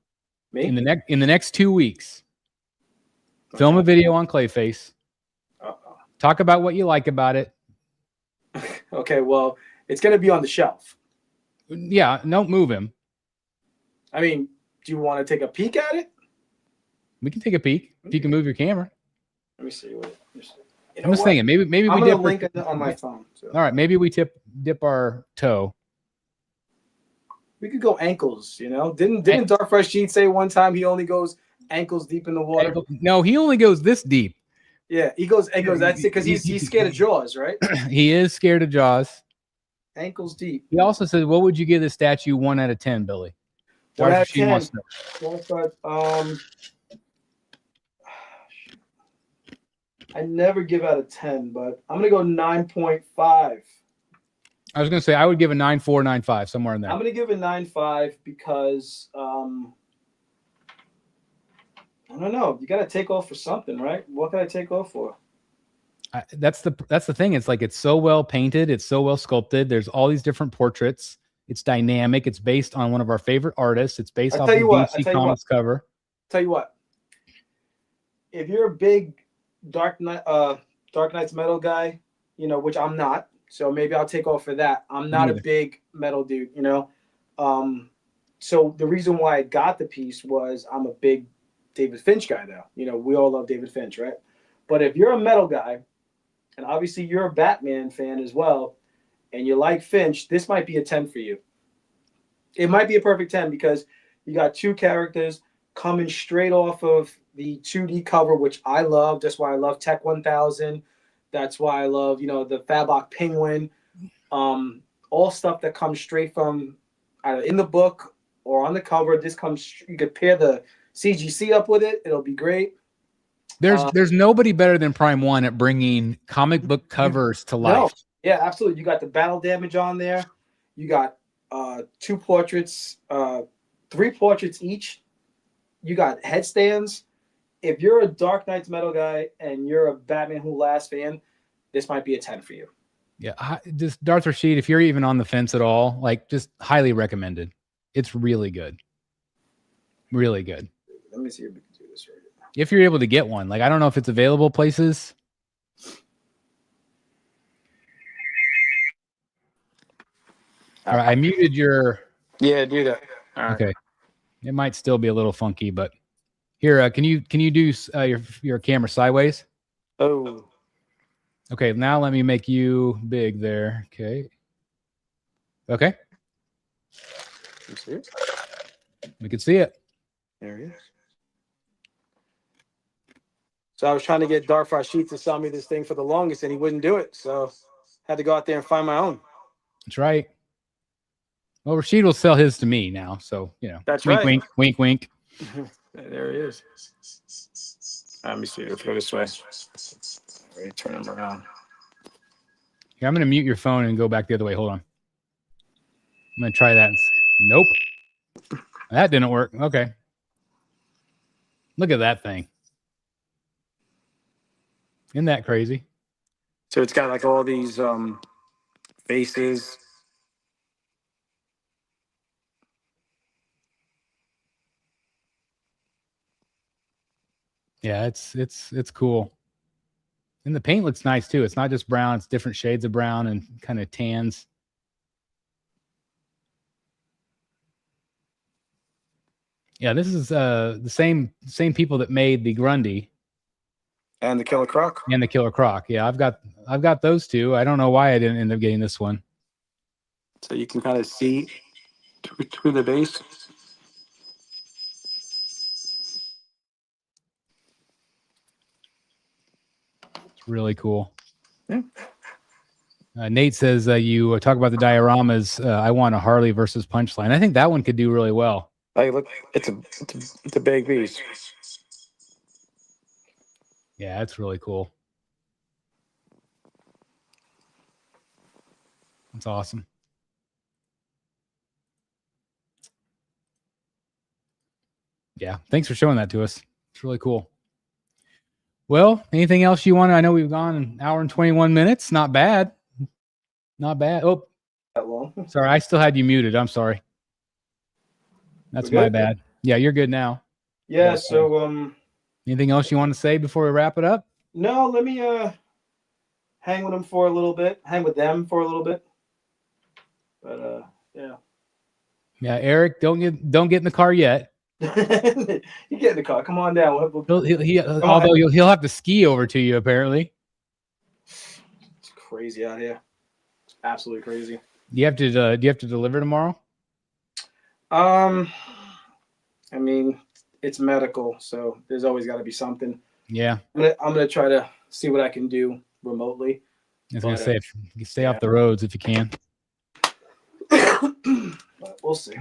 B: Me?
A: In the next 2 weeks. Film a video on Clayface. Talk about what you like about it.
B: Okay, well, it's gonna be on the shelf.
A: Yeah, don't move him.
B: I mean, do you want to take a peek at it?
A: We can take a peek if you can move your camera.
B: Let me see.
A: I'm just thinking, maybe
B: I'm
A: we
B: gonna link it on my phone. So.
A: All right, maybe we dip our toe.
B: We could go ankles. Didn't Dark Fresh Sheet say one time he only goes ankles deep in the water?
A: No, he only goes this deep.
B: Yeah, he goes ankles. That's it, because he's scared of Jaws, right?
A: He is scared of Jaws.
B: Ankles deep.
A: He also said, "What would you give the statue 1 out of 10, Billy?"
B: 1 out of 10. I never give out of 10, but I'm gonna go 9.5.
A: I was gonna say I would give a 9.4, 9.5, somewhere in there.
B: I'm gonna give a 9.5 because I don't know. You gotta take off for something, right? What can I take off for?
A: That's the thing. It's like, it's so well painted. It's so well sculpted. There's all these different portraits. It's dynamic. It's based on one of our favorite artists. It's based off of the DC Comics cover.
B: Tell you what. If you're a big Dark Knight's metal guy, which I'm not, so maybe I'll take off for that. I'm not a big metal dude, So the reason why I got the piece was I'm a big David Finch guy now. We all love David Finch, right? But if you're a metal guy, and obviously you're a Batman fan as well, and you like Finch, this might be a 10 for you. It might be a perfect 10 because you got 2 characters coming straight off of the 2D cover, which I love. That's why I love Tech 1000. That's why I love, the Fabok Penguin. All stuff that comes straight from either in the book or on the cover. This comes, you could pair the CGC up with it. It'll be great.
A: There's nobody better than Prime One at bringing comic book covers to life.
B: No. Yeah, absolutely. You got the battle damage on there. You got 2 portraits, 3 portraits each. You got headstands. If you're a Dark Knight's metal guy and you're a Batman Who Laughs fan, this might be a 10 for you.
A: Yeah, just Darth Rashid, if you're even on the fence at all, like, just highly recommended. It's really good. Really good.
B: Let me see if we can do this right now.
A: If you're able to get one. Like, I don't know if it's available places. All right, I muted your...
B: Yeah, do that.
A: All right. Okay. It might still be a little funky, but here, can you do your camera sideways?
B: Oh.
A: Okay, now let me make you big there. Okay. Okay.
B: You see it?
A: We can see it.
B: There he is. So I was trying to get Dark Rashid to sell me this thing for the longest, and he wouldn't do it. So had to go out there and find my own.
A: That's right. Well, Rashid will sell his to me now, so
B: That's
A: wink,
B: right.
A: wink, wink, wink.
B: There he is. Let me see. Let's go this way. All right, turn him around.
A: Here, I'm going to mute your phone and go back the other way. Hold on. I'm going to try that. Nope. That didn't work. Okay. Look at that thing. Isn't that crazy?
B: So it's got like all these faces.
A: Yeah, it's cool. And the paint looks nice too. It's not just brown, it's different shades of brown and kind of tans. Yeah, this is the same people that made the Grundy
B: and the Killer Croc.
A: And the Killer Croc. Yeah, I've got those two. I don't know why I didn't end up getting this one.
C: so you can kind of see through the base.
A: It's really cool.
B: Yeah.
A: Nate says you talk about the dioramas. I want a Harley versus Punchline. I think that one could do really well.
C: Like, look, it's a big piece.
A: Yeah, that's really cool. That's awesome. Yeah, thanks for showing that to us. It's really cool. Well, anything else you want to? I know we've gone an hour and 21 minutes. Not bad. Not bad. Oh,
B: That long.
A: sorry. I still had you muted. I'm sorry. That's my bad. Yeah, you're good now.
B: Yeah. So,
A: anything else you want to say before we wrap it up?
B: no, let me hang with them for a little bit. Hang with them for a little bit. But yeah.
A: Yeah, Eric, don't get in the car yet.
B: You get in the car. Come on down.
A: He'll have to ski over to you apparently.
B: It's crazy out here. It's absolutely crazy.
A: Do you have to deliver tomorrow?
B: I mean, it's medical, so there's always got to be something.
A: Yeah.
B: I'm gonna try to see what I can do remotely.
A: I was gonna say, you stay off the roads if you can.
B: But we'll see.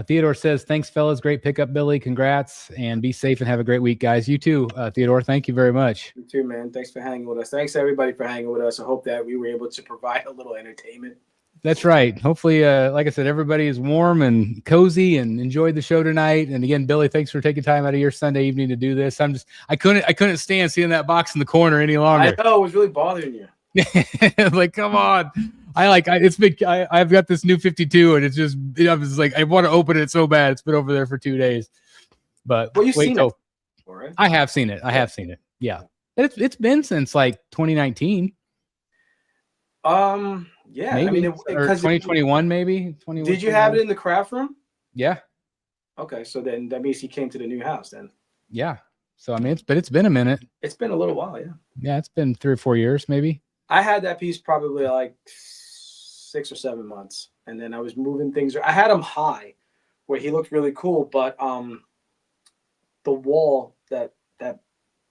A: Theodore says, thanks, fellas. Great pickup, Billy. Congrats, and be safe and have a great week, guys. You too, Theodore. Thank you very much.
B: You too, man. Thanks for hanging with us. Thanks, everybody, for hanging with us. I hope that we were able to provide a little entertainment.
A: That's right. Hopefully, like I said, everybody is warm and cozy and enjoyed the show tonight. And again, Billy, thanks for taking time out of your Sunday evening to do this. I couldn't stand seeing that box in the corner any longer.
B: I know, it was really bothering you.
A: Like, come on. I've got this new 52 and it's just, I was like, I want to open it so bad. It's been over there for 2 days, but
B: you've seen it.
A: Right? I have seen it. I have seen it. Yeah. It's been since like 2019.
B: Yeah.
A: Maybe.
B: I mean,
A: or 2021, maybe.
B: Did you have it in the craft room?
A: Yeah.
B: Okay. So then that means he came to the new house then.
A: Yeah. So, I mean, it's been a minute.
B: It's been a little while. Yeah.
A: Yeah. It's been 3 or 4 years, maybe.
B: I had that piece probably like 6 or 7 months. And then I was moving things. I had him high where he looked really cool, but the wall, that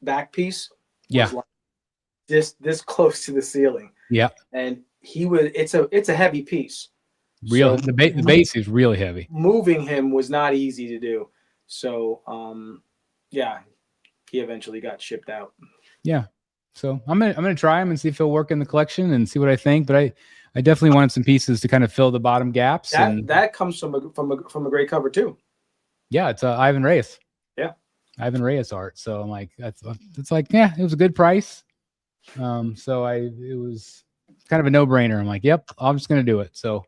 B: back piece was like this close to the ceiling. Yeah. And it's a heavy piece.
A: So the base is really heavy.
B: Moving him was not easy to do. So yeah, he eventually got shipped out. Yeah.
A: So I'm gonna try him and see if he'll work in the collection and see what I think. But I definitely wanted some pieces to kind of fill the bottom gaps.
B: That comes from a great cover too.
A: Yeah, it's Ivan Reyes.
B: Yeah,
A: Ivan Reyes art. So I'm like, it's like, yeah, it was a good price. So it was kind of a no-brainer. I'm like, yep, I'm just gonna do it. So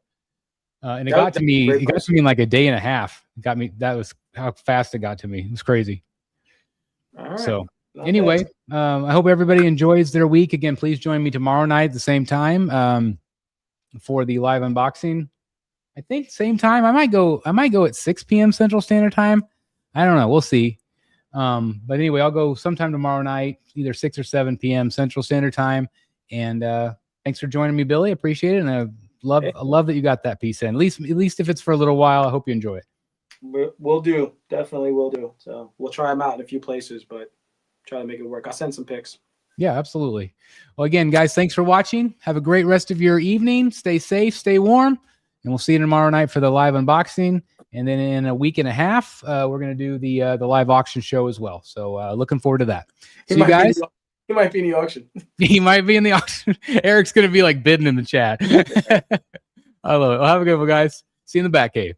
A: and it got to me in like a day and a half. That was how fast it got to me. It was crazy.
B: All right.
A: So anyway, I hope everybody enjoys their week. Again, please join me tomorrow night at the same time for the live unboxing. I think same time. I might go at 6 p.m. Central Standard Time. I don't know. We'll see. But anyway, I'll go sometime tomorrow night, either 6 or 7 p.m. Central Standard Time. And thanks for joining me, Billy. Appreciate it. And I love that you got that piece in. At least if it's for a little while, I hope you enjoy it.
B: We'll do. Definitely will do. So we'll try them out in a few places, but try to make it work. I'll send some pics.
A: Yeah, absolutely. Well, again, guys, thanks for watching. Have a great rest of your evening. Stay safe, stay warm, and we'll see you tomorrow night for the live unboxing. And then in a week and a half, we're going to do the live auction show as well. So looking forward to that. See you guys.
B: He might be in the auction.
A: He might be in the auction. Eric's going to be like bidding in the chat. I love it. Well, have a good one, guys. See you in the Batcave.